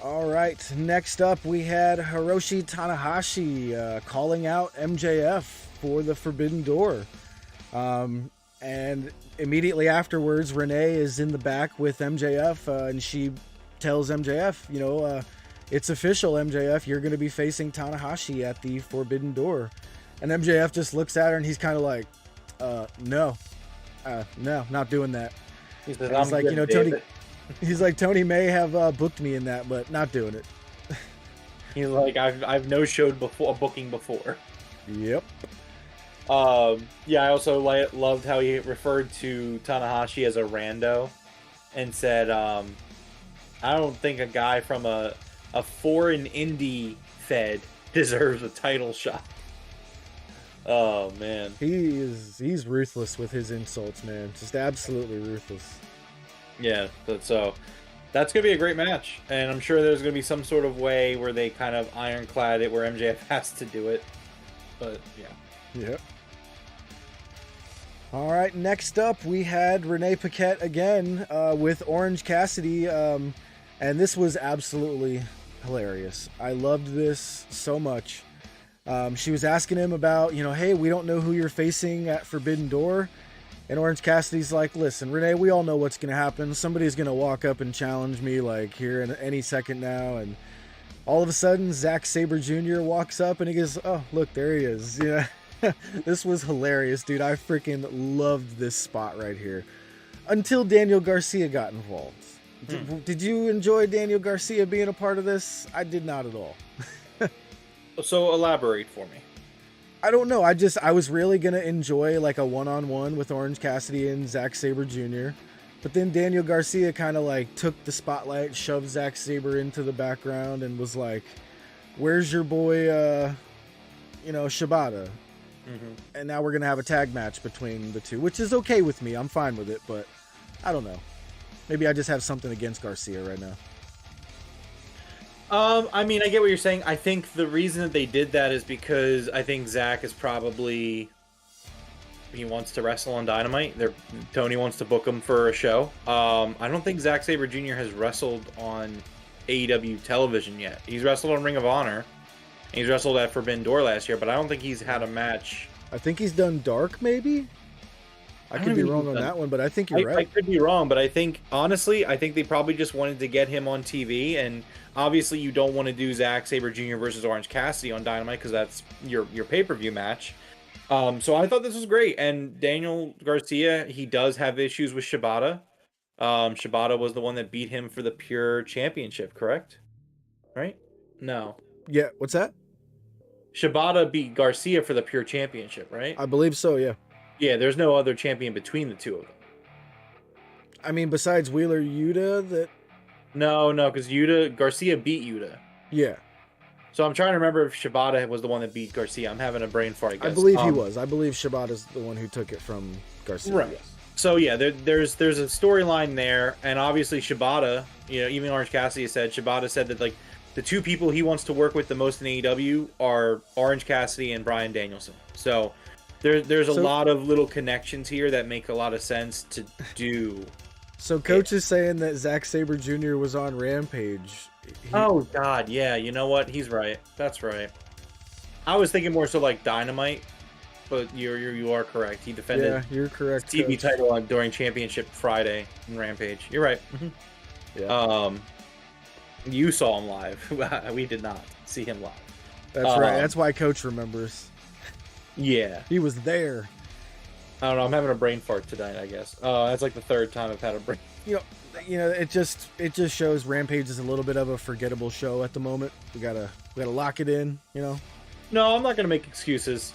All right. Next up, we had Hiroshi Tanahashi calling out MJF for the Forbidden Door. And immediately afterwards, Renee is in the back with MJF, and she tells MJF, it's official, MJF, you're going to be facing Tanahashi at the Forbidden Door. And MJF just looks at her, and he's kind of like, no, not doing that. He says, he's like, Tony. He's like, Tony may have booked me in that, but not doing it. He's like, I've no showed before booking before. Yep. Yeah, I also loved how he referred to Tanahashi as a rando, and said, I don't think a guy from a foreign indie fed deserves a title shot. Oh man, he's ruthless with his insults, man. Just absolutely ruthless. Yeah, so that's gonna be a great match, and I'm sure there's gonna be some sort of way where they kind of ironclad it, where MJF has to do it. But yeah. Yep. All right, next up we had Renee Paquette again with Orange Cassidy, and this was absolutely hilarious. I loved this so much. She was asking him about, hey, we don't know who you're facing at Forbidden Door. And Orange Cassidy's like, listen, Renee, we all know what's going to happen. Somebody's going to walk up and challenge me like here in any second now. And all of a sudden, Zack Sabre Jr. walks up and he goes, oh, look, there he is. Yeah, this was hilarious, dude. I freaking loved this spot right here. Until Daniel Garcia got involved. Did you enjoy Daniel Garcia being a part of this? I did not at all. So elaborate for me. I don't know. I was really going to enjoy like a one-on-one with Orange Cassidy and Zack Sabre Jr. But then Daniel Garcia kind of like took the spotlight, shoved Zack Sabre into the background and was like, where's your boy, Shibata? Mm-hmm. And now we're going to have a tag match between the two, which is okay with me. I'm fine with it, but I don't know. Maybe I just have something against Garcia right now. I mean, I get what you're saying. I think the reason that they did that is because I think Zack is probably, he wants to wrestle on Dynamite. Tony wants to book him for a show. I don't think Zack Sabre Jr. has wrestled on AEW television yet. He's wrestled on Ring of Honor. He's wrestled at Forbidden Door last year, but I don't think he's had a match. I think he's done Dark, maybe? I could be wrong on that one, but I think you're right. I could be wrong, but I think, honestly, they probably just wanted to get him on TV, and obviously you don't want to do Zack Sabre Jr. versus Orange Cassidy on Dynamite because that's your pay-per-view match. So I thought this was great, and Daniel Garcia, he does have issues with Shibata. Shibata was the one that beat him for the Pure Championship, correct? Right? No. Yeah, what's that? Shibata beat Garcia for the Pure Championship, right? I believe so, yeah. Yeah, there's no other champion between the two of them. I mean, besides Wheeler Yuta, that... No, because Garcia beat Yuta. Yeah. So I'm trying to remember if Shibata was the one that beat Garcia. I'm having a brain fart, I guess. I believe he was. I believe Shibata's the one who took it from Garcia. Right. Yes. So yeah, there's a storyline there, and obviously Shibata, even Orange Cassidy said that like the two people he wants to work with the most in AEW are Orange Cassidy and Bryan Danielson. So there's a lot of little connections here that make a lot of sense to do. So Coach is saying that Zack Sabre Jr. was on Rampage. Oh God, yeah. You know what? He's right. That's right. I was thinking more so like Dynamite, but you are correct. He defended. Yeah, you're correct. TV Coach. Title during Championship Friday in Rampage. You're right. Mm-hmm. Yeah. You saw him live. We did not see him live. That's right. That's why Coach remembers. Yeah. He was there. I don't know. I'm having a brain fart tonight, I guess. That's like the third time I've had a brain. It just shows Rampage is a little bit of a forgettable show at the moment. We gotta lock it in. No, I'm not gonna make excuses.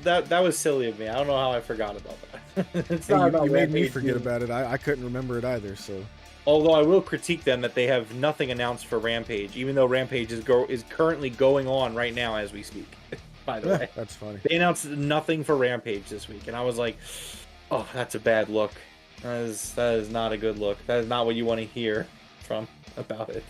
That was silly of me. I don't know how I forgot about that. It's not about you made me Rampage, forget about it. I couldn't remember it either. So. Although I will critique them that they have nothing announced for Rampage, even though Rampage is currently going on right now as we speak. By the way, that's funny. They announced nothing for Rampage this week, and I was like, "Oh, that's a bad look. That is not a good look. That is not what you want to hear about it."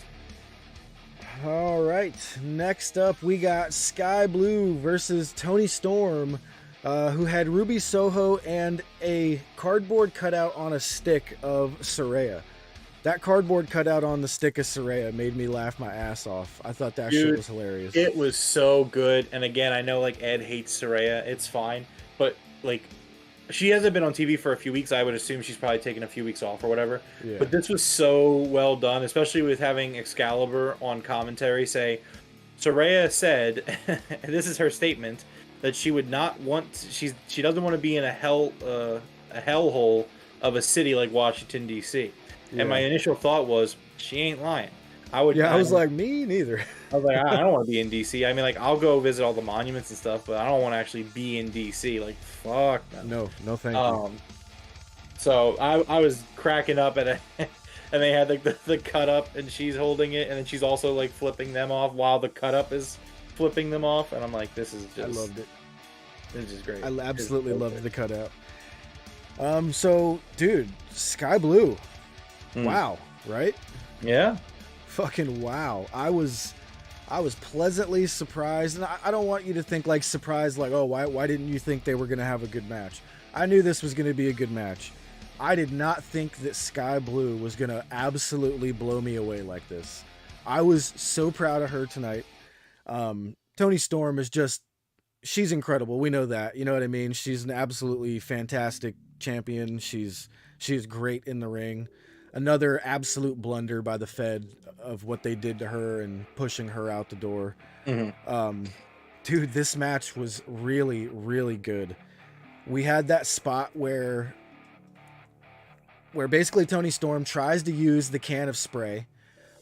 All right, next up we got Sky Blue versus Tony Storm. who had Ruby Soho and a cardboard cutout on a stick of Saraya. That cardboard cutout on the stick of Saraya made me laugh my ass off. I thought that shit was hilarious. It was so good. And again, I know like Ed hates Saraya. It's fine. But like, she hasn't been on TV for a few weeks. I would assume she's probably taken a few weeks off or whatever. Yeah. But this was so well done, especially with having Excalibur on commentary say, Saraya said, and this is her statement, that she would not want, she doesn't want to be in a hellhole of a city like Washington, D.C. Yeah. And my initial thought was, she ain't lying. I was like, me neither. I was like, I don't want to be in DC. I mean, like, I'll go visit all the monuments and stuff, but I don't want to actually be in DC. Like, fuck. No, thank you. So I was cracking up at it, and they had like the cut up, and she's holding it, and then she's also like flipping them off while the cut up is flipping them off, and I'm like, this is just. I loved it. This is great. I absolutely loved the cutout. So, dude, Sky Blue. Wow, right? Yeah. Fucking wow. I was pleasantly surprised, and I don't want you to think like surprised, like, oh, why didn't you think they were going to have a good match? I knew this was going to be a good match. I did not think that Sky Blue was going to absolutely blow me away like this. I was so proud of her tonight. Toni Storm is just, she's incredible. We know that. You know what I mean? She's an absolutely fantastic champion. She is great in the ring. Another absolute blunder by the Fed of what they did to her and pushing her out the door. Mm-hmm. Dude, this match was really, really good. We had that spot where basically Toni Storm tries to use the can of spray,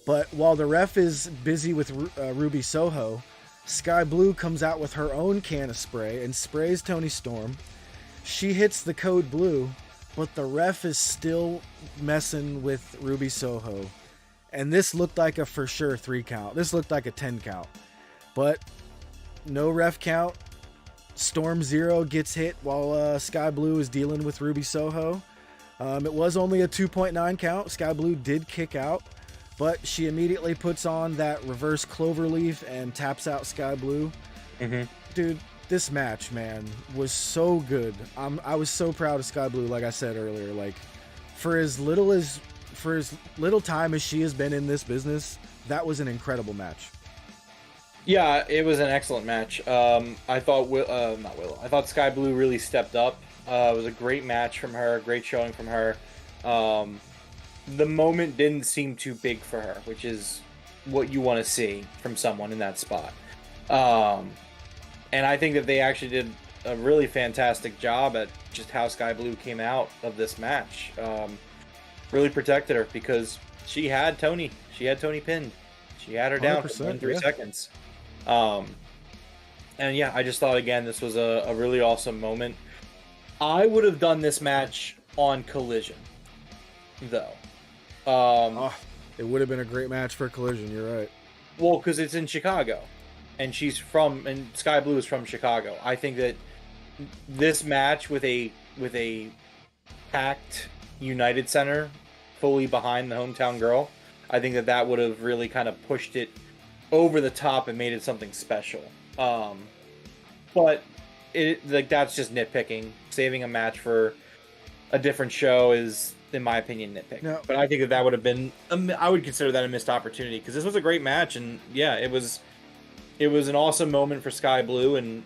but while the ref is busy with Ruby Soho, Sky Blue comes out with her own can of spray and sprays Toni Storm. She hits the code blue, but the ref is still messing with Ruby Soho. And this looked like a for sure 3 count. This looked like a 10 count. But no ref count. Storm Zero gets hit while Sky Blue is dealing with Ruby Soho. It was only a 2.9 count. Sky Blue did kick out, but she immediately puts on that reverse cloverleaf and taps out Sky Blue. Mm-hmm. Dude, this match, man, was so good. I was so proud of Sky Blue, like I said earlier. Like, for as little time as she has been in this business, that was an incredible match. Yeah, it was an excellent match. I thought I thought Sky Blue really stepped up. It was a great match from her, great showing from her. The moment didn't seem too big for her, which is what you want to see from someone in that spot. And I think that they actually did a really fantastic job at just how Sky Blue came out of this match. Really protected her because she had Toni pinned. She had her down for 3 seconds. And yeah, I just thought again this was a really awesome moment. I would have done this match on Collision, though. It would have been a great match for Collision. You're right. Well, because it's in Chicago, and Sky Blue is from Chicago. I think that this match with a packed United Center fully behind the hometown girl, I think that would have really kind of pushed it over the top and made it something special. But that's just nitpicking. Saving a match for a different show is, in my opinion, nitpick. No. But I think that would have been, I would consider that a missed opportunity because this was a great match, and yeah, it was an awesome moment for Sky Blue, and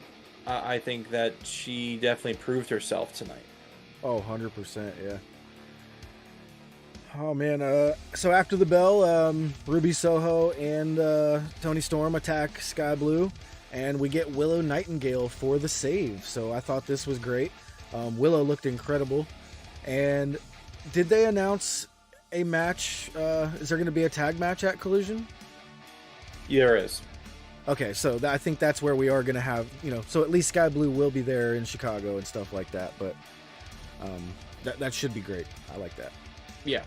I think that she definitely proved herself tonight. Oh, 100%, yeah. Oh, man. So after the bell, Ruby Soho and Toni Storm attack Sky Blue, and we get Willow Nightingale for the save. So I thought this was great. Willow looked incredible. And did they announce a match? Is there going to be a tag match at Collision? Yeah, there is. Okay, so I think that's where we are going to have, so at least Sky Blue will be there in Chicago and stuff like that. But that should be great. I like that. Yeah.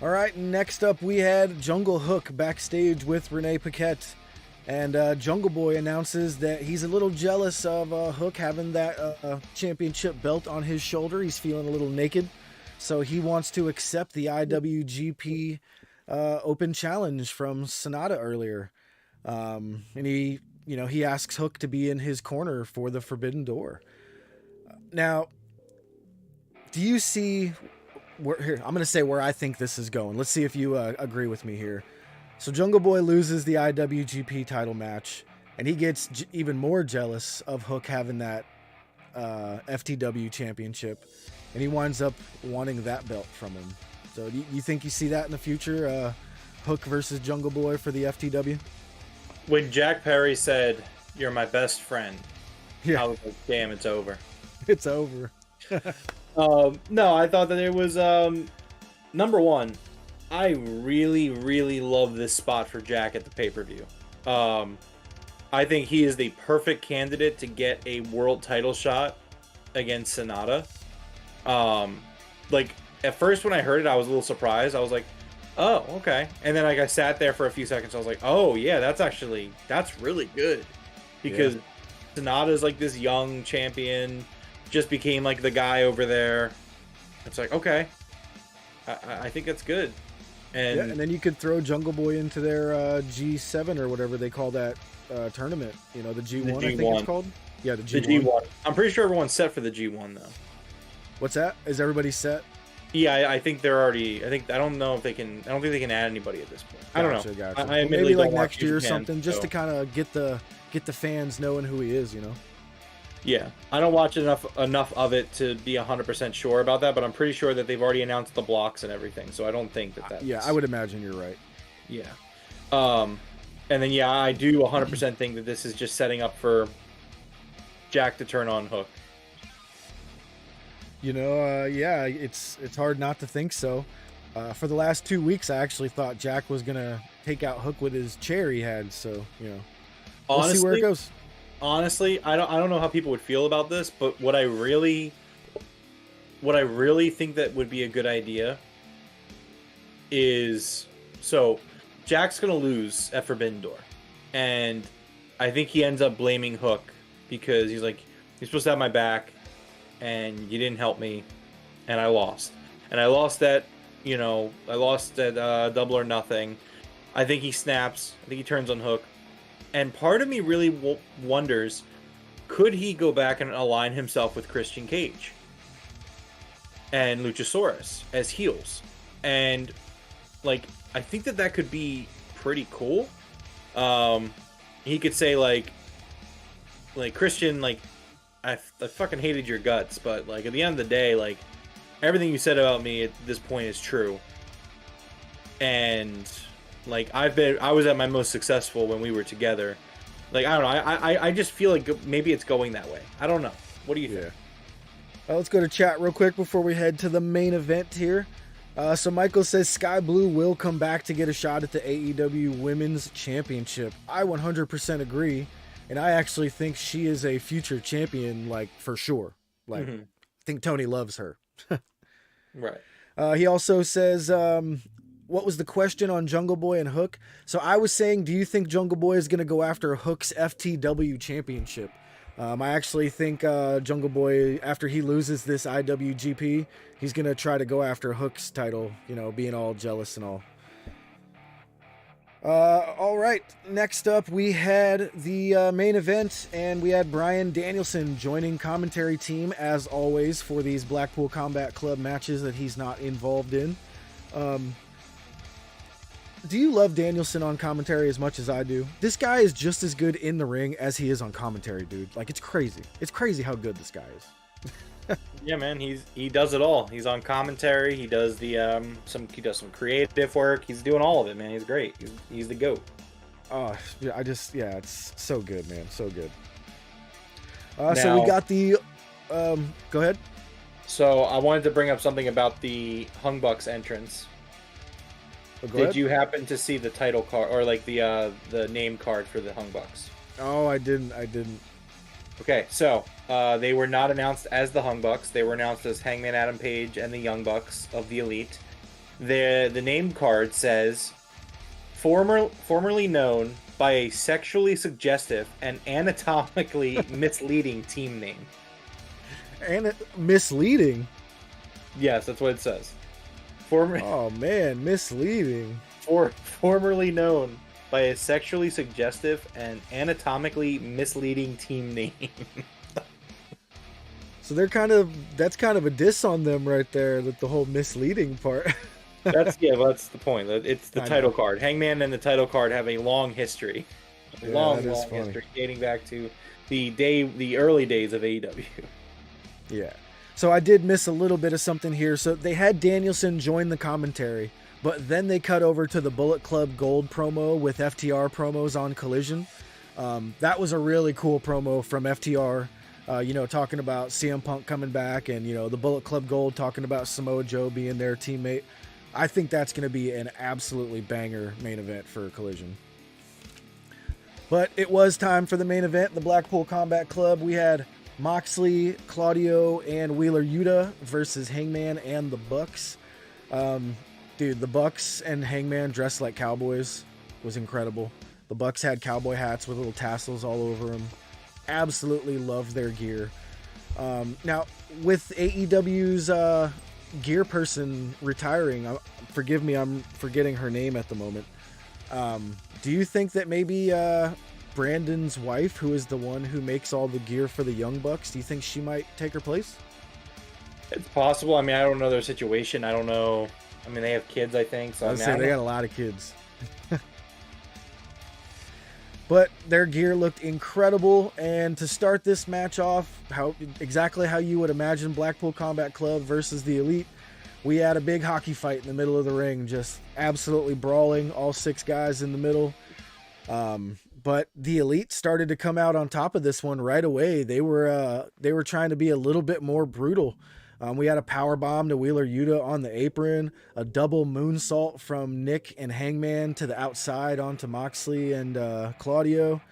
All right, next up we had Jungle Hook backstage with Renee Paquette. And Jungle Boy announces that he's a little jealous of Hook having that championship belt on his shoulder. He's feeling a little naked. So he wants to accept the IWGP Open Challenge from Sonata earlier. And he he asks Hook to be in his corner for the Forbidden Door. Now, do you see here? I'm going to say where I think this is going. Let's see if you agree with me here. So Jungle Boy loses the IWGP title match, and he gets even more jealous of Hook having that FTW championship, and he winds up wanting that belt from him. So do you think you see that in the future? Hook versus Jungle Boy for the FTW? When Jack Perry said, "You're my best friend," Yeah. I was like, damn, it's over. It's over. No, I thought that it was, number one, I really, really love this spot for Jack at the pay-per-view. I think he is the perfect candidate to get a world title shot against Sonata. Like, at first when I heard it, I was a little surprised. I was like, oh, okay. And then like I sat there for a few seconds. I was like, oh yeah, that's really good. Because Sonata's like this young champion, just became like the guy over there. It's like, okay, I think that's good. And then you could throw Jungle Boy into their G7 or whatever they call that tournament. The G1, I think it's called. Yeah, the G1. I'm pretty sure everyone's set for the G1 though. What's that? Is everybody set? Yeah, I think they're already. I don't know if they can. I don't think they can add anybody at this point. I don't know. Gotcha. I Maybe like don't next year or Japan, something, just to kind of get the fans knowing who he is. Yeah, I don't watch enough of it to be 100% sure about that, but I'm pretty sure that they've already announced the blocks and everything, so I don't think that. Yeah, I would imagine you're right. Yeah, and then I do 100% think that this is just setting up for Jack to turn on Hook. It's hard not to think so. For the last 2 weeks, I actually thought Jack was gonna take out Hook with his chair he had. So we'll see where it goes. Honestly, I don't know how people would feel about this, but what I really think that would be a good idea is, so Jack's gonna lose at Forbidden Door, and I think he ends up blaming Hook because he's like, you're supposed to have my back, and you didn't help me, and I lost. And I lost at Double or Nothing. I think he snaps. I think he turns on Hook. And part of me really wonders, could he go back and align himself with Christian Cage and Luchasaurus as heels? And, like, I think that could be pretty cool. He could say, like Christian, like, I fucking hated your guts, but like at the end of the day, like everything you said about me at this point is true. And like I was at my most successful when we were together. Like I don't know, I just feel like maybe it's going that way. I don't know. What do you think? Let's go to chat real quick before we head to the main event here. So Michael says Sky Blue will come back to get a shot at the AEW Women's Championship. I 100% agree. And I actually think she is a future champion, like, for sure. Like, I think Tony loves her. Right. He also says, what was the question on Jungle Boy and Hook? So I was saying, do you think Jungle Boy is going to go after Hook's FTW championship? I actually think Jungle Boy, after he loses this IWGP, he's going to try to go after Hook's title, being all jealous and all. All right, next up we had the main event, and we had Bryan Danielson joining commentary team as always for these Blackpool Combat Club matches that he's not involved in. Do you love Danielson on commentary as much as I do? This guy is just as good in the ring as he is on commentary, dude. Like, it's crazy. It's crazy how good this guy is. Yeah, man, he does it all. He's on commentary. He does some creative work. He's doing all of it, man. He's great. He's the GOAT. Oh, yeah, it's so good, man. So good. So we got the go ahead. So I wanted to bring up something about the Hung Bucks entrance. Did you happen to see the title card or like the name card for the Hung Bucks? Oh, I didn't. Okay, so they were not announced as the Hung Bucks. They were announced as Hangman Adam Page and the Young Bucks of the Elite. The name card says, formerly known by a sexually suggestive and anatomically misleading team name. And misleading? Yes, that's what it says. Oh man, misleading. Formerly known by a sexually suggestive and anatomically misleading team name. So that's kind of a diss on them right there, that the whole misleading part. That's the point. It's the I title know. card. Hangman and the title card have a long history. Yeah, long that is funny. history dating back to the early days of AEW. Yeah. So I did miss a little bit of something here. So they had Danielson join the commentary, but then they cut over to the Bullet Club Gold promo with FTR promos on Collision. That was a really cool promo from FTR, talking about CM Punk coming back and, the Bullet Club Gold talking about Samoa Joe being their teammate. I think that's going to be an absolutely banger main event for Collision. But it was time for the main event, the Blackpool Combat Club. We had Moxley, Claudio, and Wheeler Yuta versus Hangman and the Bucks. Dude, the Bucks and Hangman dressed like cowboys was incredible. The Bucks had cowboy hats with little tassels all over them. Absolutely loved their gear. Now, with AEW's gear person retiring, forgive me, I'm forgetting her name at the moment. Do you think that maybe Brandon's wife, who is the one who makes all the gear for the Young Bucks, do you think she might take her place? It's possible. I mean, I don't know their situation. I don't know. I mean, they have kids, I think. So They got a lot of kids. But their gear looked incredible, and to start this match off, exactly how you would imagine Blackpool Combat Club versus the Elite, we had a big hockey fight in the middle of the ring, just absolutely brawling, all 6 guys in the middle. But the Elite started to come out on top of this one right away. They were trying to be a little bit more brutal. We had a power bomb to Wheeler Yuta on the apron, a double moonsault from Nick and Hangman to the outside onto Moxley and Claudio.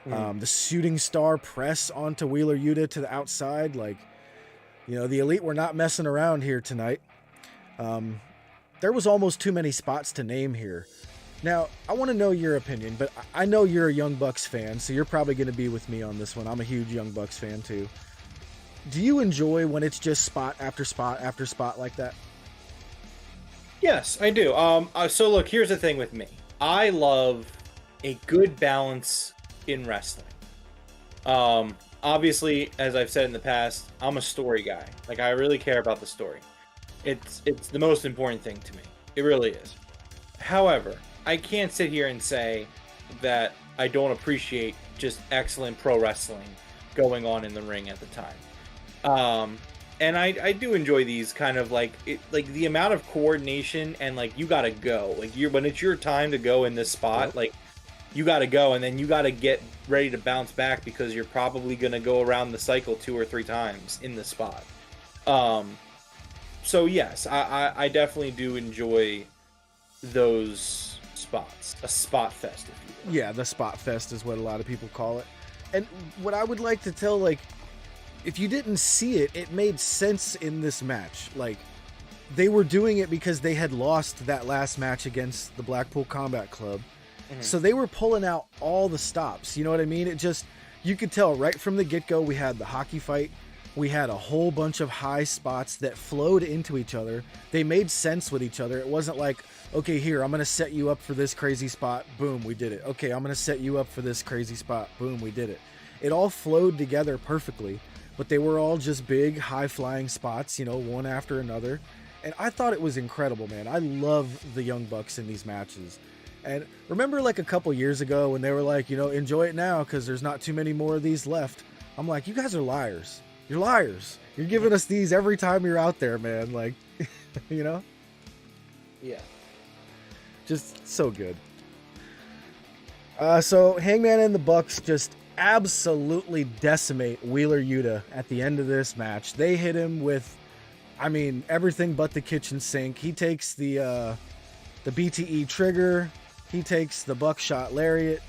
The shooting star press onto Wheeler Yuta to the outside. The Elite were not messing around here tonight. There was almost too many spots to name here. Now, I want to know your opinion, but I know you're a Young Bucks fan, so you're probably going to be with me on this one. I'm a huge Young Bucks fan too. Do you enjoy when it's just spot after spot after spot like that? Yes, I do. So look, here's the thing with me. I love a good balance in wrestling. Obviously, as I've said in the past, I'm a story guy. I really care about the story. It's the most important thing to me. It really is. However, I can't sit here and say that I don't appreciate just excellent pro wrestling going on in the ring at the time. And I do enjoy these kind of the amount of coordination and you gotta go. When it's your time to go in this spot, you gotta go, and then you gotta get ready to bounce back because you're probably gonna go around the cycle 2 or 3 times in the spot. So yes, I definitely do enjoy those spots. A spot fest, if you will. Yeah, the spot fest is what a lot of people call it. And what I would like to tell, if you didn't see it, it made sense in this match. They were doing it because they had lost that last match against the Blackpool Combat Club. Mm-hmm. So they were pulling out all the stops. You know what I mean? You could tell right from the get-go, we had the hockey fight. We had a whole bunch of high spots that flowed into each other. They made sense with each other. It wasn't okay, here, I'm going to set you up for this crazy spot. Boom, we did it. Okay, I'm going to set you up for this crazy spot. Boom, we did it. It all flowed together perfectly, but they were all just big, high-flying spots, one after another. And I thought it was incredible, man. I love the Young Bucks in these matches. And remember a couple years ago when they were enjoy it now because there's not too many more of these left. I'm like, you guys are liars. You're liars. You're giving us these every time you're out there, man. Yeah. Just so good. So Hangman and the Bucks just absolutely decimate Wheeler Yuta at the end of this match. They hit him with, everything but the kitchen sink. He takes the BTE trigger. He takes the buckshot lariat.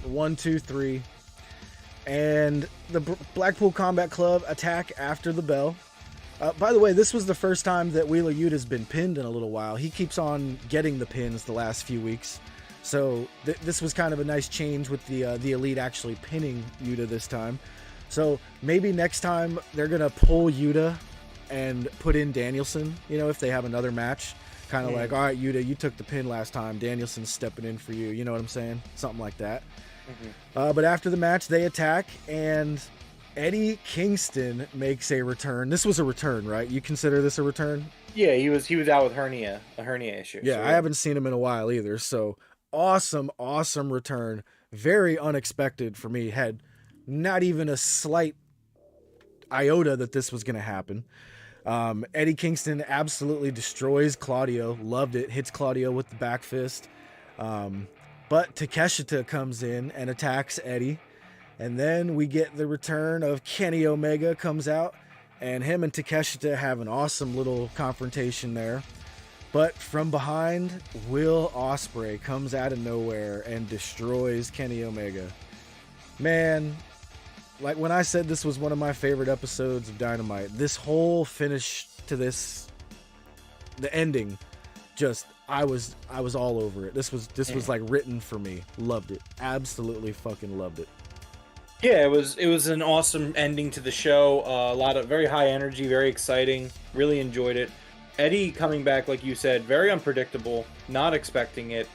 1, 2, 3. And the Blackpool Combat Club attack after the bell. By the way, this was the first time that Wheeler Yuta's been pinned in a little while. He keeps on getting the pins the last few weeks. So this was kind of a nice change with the Elite actually pinning Yuta this time. So maybe next time they're going to pull Yuta and put in Danielson, if they have another match. Kind of like, all right, Yuta, you took the pin last time. Danielson's stepping in for you. You know what I'm saying? Something like that. But after the match, they attack, and Eddie Kingston makes a return. This was a return, right? You consider this a return? Yeah, he was out with a hernia issue. Yeah, so, I haven't seen him in a while either. So awesome return. Very unexpected for me. Had not even a slight iota that this was going to happen. Eddie Kingston absolutely destroys Claudio. Loved it. Hits Claudio with the back fist. But Takeshita comes in and attacks Eddie. And then we get the return of Kenny Omega comes out. And him and Takeshita have an awesome little confrontation there. But from behind, Will Ospreay comes out of nowhere and destroys Kenny Omega. Man, like when I said this was one of my favorite episodes of Dynamite, this whole finish to this, the ending, just I was all over it. This was like written for me. Loved it. Absolutely fucking loved it. Yeah, it was an awesome ending to the show. A lot of very high energy, very exciting. Really enjoyed it. Eddie coming back, like you said, very unpredictable. Not expecting it.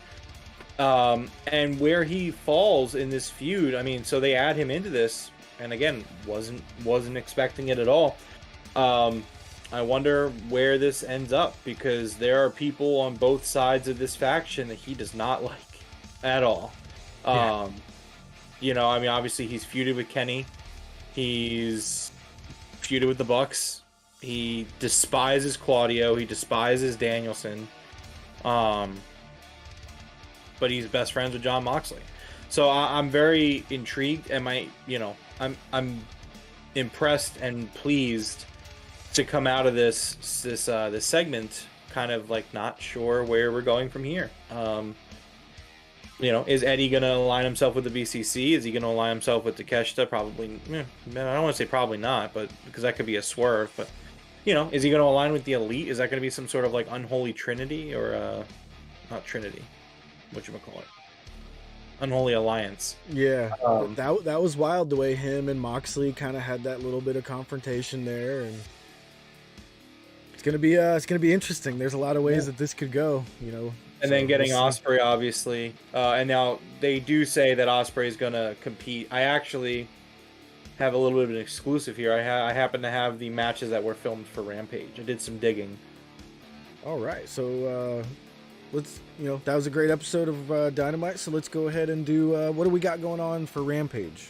And where he falls in this feud, I mean, so they add him into this, and again, wasn't expecting it at all. I wonder where this ends up, because there are people on both sides of this faction that he does not like at all. Yeah. You know, I mean, obviously he's feuded with Kenny. He's feuded with the Bucks. He despises Claudio. He despises Danielson. But he's best friends with Jon Moxley. So I'm very intrigued, and I'm impressed and pleased to come out of this segment kind of like not sure where we're going from here. Is Eddie going to align himself with the BCC? Is he going to align himself with Takeshita? Probably. I don't want to say probably not, but because that could be a swerve. But is he going to align with the Elite? Is that going to be some sort of like unholy trinity or not trinity? Whatchamacallit? Unholy alliance. Yeah, that was wild the way him and Moxley kind of had that little bit of confrontation there, and it's gonna be interesting. There's a lot of ways that this could go, And then getting Ospreay, obviously, and now they do say that Ospreay is gonna compete. I actually have a little bit of an exclusive here. I happen to have the matches that were filmed for Rampage. I did some digging. All right, so let's that was a great episode of Dynamite. So let's go ahead and do what do we got going on for Rampage?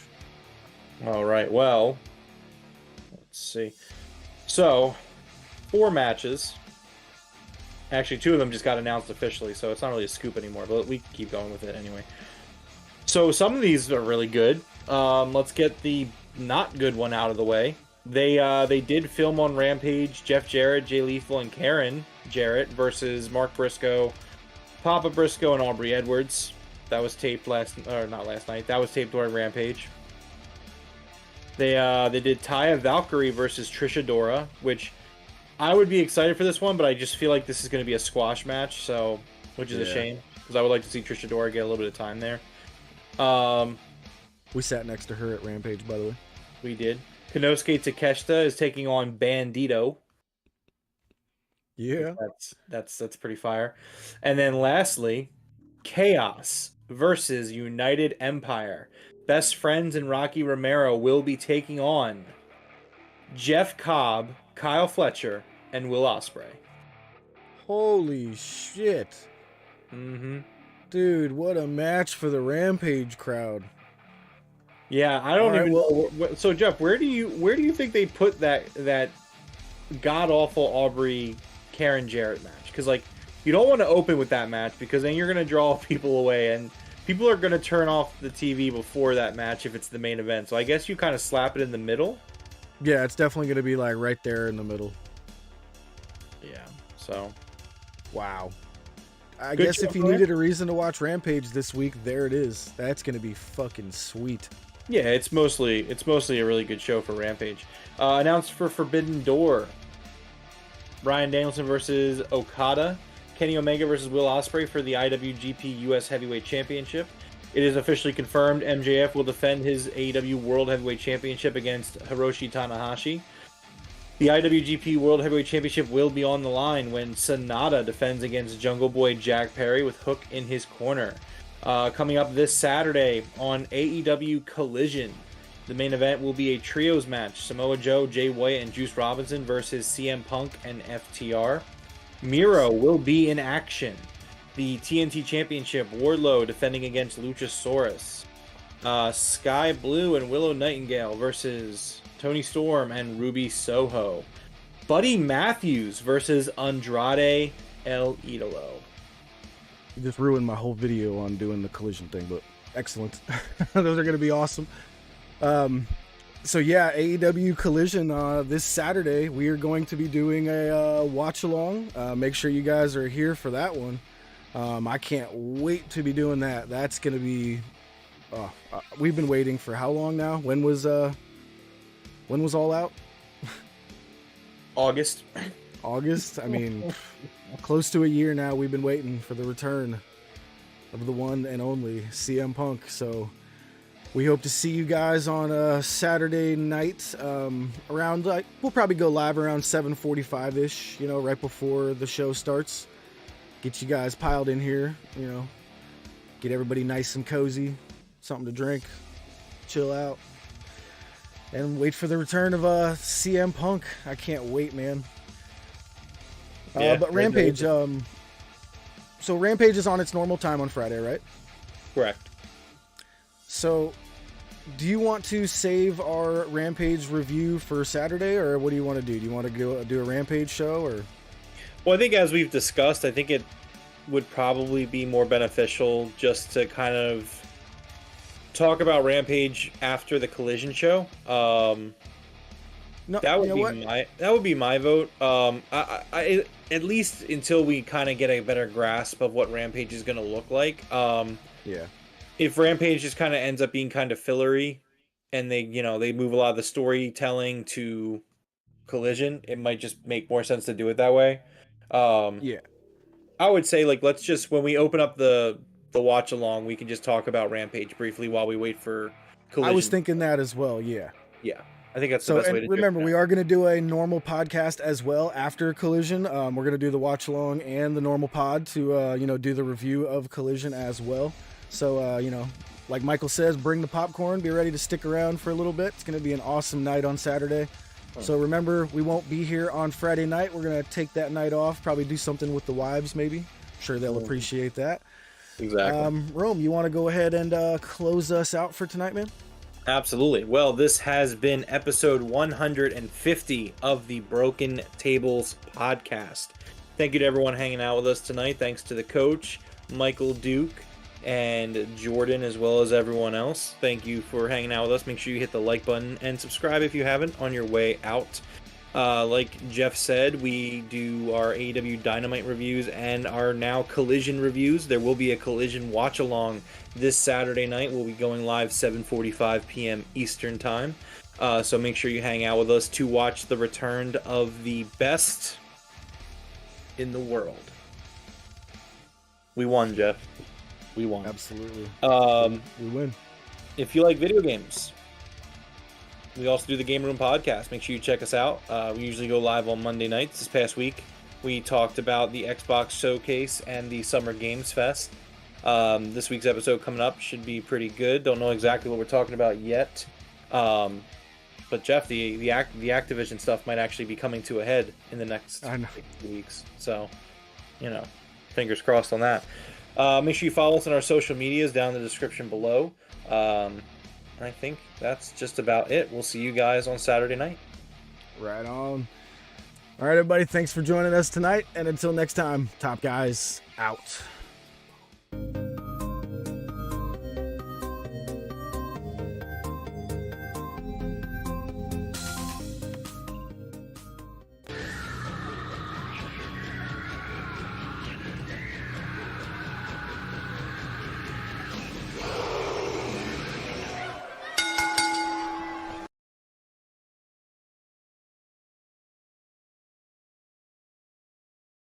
All right, well, let's see. So 4 matches. Actually, 2 of them just got announced officially, so it's not really a scoop anymore, but we can keep going with it anyway. So some of these are really good. Let's get the not good one out of the way. They did film on Rampage Jeff Jarrett, Jay Lethal, and Karen Jarrett versus Mark Briscoe, Papa Briscoe, and Aubrey Edwards. That was taped not last night. That was taped during Rampage. They did Taya Valkyrie versus Trish Adora, which I would be excited for this one, but I just feel like this is going to be a squash match, which is a shame, because I would like to see Trish Adora get a little bit of time there. We sat next to her at Rampage, by the way. We did. Konosuke Takeshita is taking on Bandito. Yeah, that's pretty fire. And then lastly, Chaos versus United Empire. Best Friends and Rocky Romero will be taking on Jeff Cobb, Kyle Fletcher, and Will Ospreay. Holy shit. Mm-hmm. Dude, what a match for the Rampage crowd. Yeah, I don't even know. So Jeff, where do you think they put that god awful Aubrey Karen Jarrett match? Because like you don't want to open with that match, because then you're gonna draw people away, and people are gonna turn off the TV before that match if it's the main event. So I guess you kind of slap it in the middle. Yeah, it's definitely gonna be like right there in the middle. Yeah. So, wow. I guess if you needed a reason to watch Rampage this week, there it is. That's gonna be fucking sweet. Yeah, it's mostly a really good show for Rampage. Announced for Forbidden Door. Bryan Danielson versus Okada. Kenny Omega versus Will Ospreay for the IWGP US Heavyweight Championship. It is officially confirmed MJF will defend his AEW World Heavyweight Championship against Hiroshi Tanahashi. The IWGP World Heavyweight Championship will be on the line when Sonata defends against Jungle Boy Jack Perry with Hook in his corner. Coming up this Saturday on AEW Collision, the main event will be a trios match. Samoa Joe, Jay White, and Juice Robinson versus CM Punk and FTR. Miro will be in action. The TNT Championship, Wardlow defending against Luchasaurus. Sky Blue and Willow Nightingale versus Tony Storm and Ruby Soho. Buddy Matthews versus Andrade El Idolo. You just ruined my whole video on doing the Collision thing, but excellent. Those are going to be awesome. So yeah, AEW Collision this Saturday. We are going to be doing a watch along. Make sure you guys are here for that one. I can't wait to be doing that. That's going to be... we've been waiting for how long now? When was All Out? August. I mean, close to a year now we've been waiting for the return of the one and only CM Punk. So we hope to see you guys on a Saturday night around, like, we'll probably go live around 7:45-ish, right before the show starts. Get you guys piled in here, get everybody nice and cozy, something to drink, chill out, and wait for the return of CM Punk. I can't wait, man. But Rampage, so Rampage is on its normal time on Friday, right? Correct. So, do you want to save our Rampage review for Saturday, or what do you want to do? Do you want to go do a Rampage show, or? Well, I think as we've discussed, I think it would probably be more beneficial just to kind of talk about Rampage after the Collision show. No, that would be my vote. I at least until we kind of get a better grasp of what Rampage is going to look like. Yeah. If Rampage just kind of ends up being kind of fillery, and they move a lot of the storytelling to Collision, it might just make more sense to do it that way. Yeah. I would say, like, let's just, when we open up the watch along, we can just talk about Rampage briefly while we wait for Collision. I was thinking that as well. Yeah. Yeah. I think that's the best way to do it. Remember, we are going to do a normal podcast as well after Collision. We're going to do the watch along and the normal pod to, do the review of Collision as well. So, like Michael says, bring the popcorn, be ready to stick around for a little bit. It's going to be an awesome night on Saturday. So remember, we won't be here on Friday night. We're going to take that night off, probably do something with the wives maybe. I'm sure they'll appreciate that. Exactly. Rome, you want to go ahead and close us out for tonight, man? Absolutely. Well, this has been episode 150 of the Broken Tables podcast. Thank you to everyone hanging out with us tonight. Thanks to the coach, Michael Duke, and Jordan, as well as everyone else. Thank you for hanging out with us. Make sure you hit the like button and subscribe if you haven't on your way out. Like Jeff said, we do our AEW Dynamite reviews and our now Collision reviews. There will be a Collision watch along this Saturday night. We'll be going live 7:45 p.m. Eastern time. So make sure you hang out with us to watch the return of the best in the world. We won, Jeff. We won. Absolutely. We win. If you like video games, we also do the Game Room podcast. Make sure you check us out. We usually go live on Monday nights. This past week, we talked about the Xbox Showcase and the Summer Games Fest. This week's episode coming up should be pretty good. Don't know exactly what we're talking about yet. But Jeff, the Activision stuff might actually be coming to a head in the next 2 weeks. So, fingers crossed on that. Make sure you follow us on our social medias down in the description below. I think that's just about it. We'll see you guys on Saturday night. Right on. All right, everybody. Thanks for joining us tonight. And until next time, Top Guys out.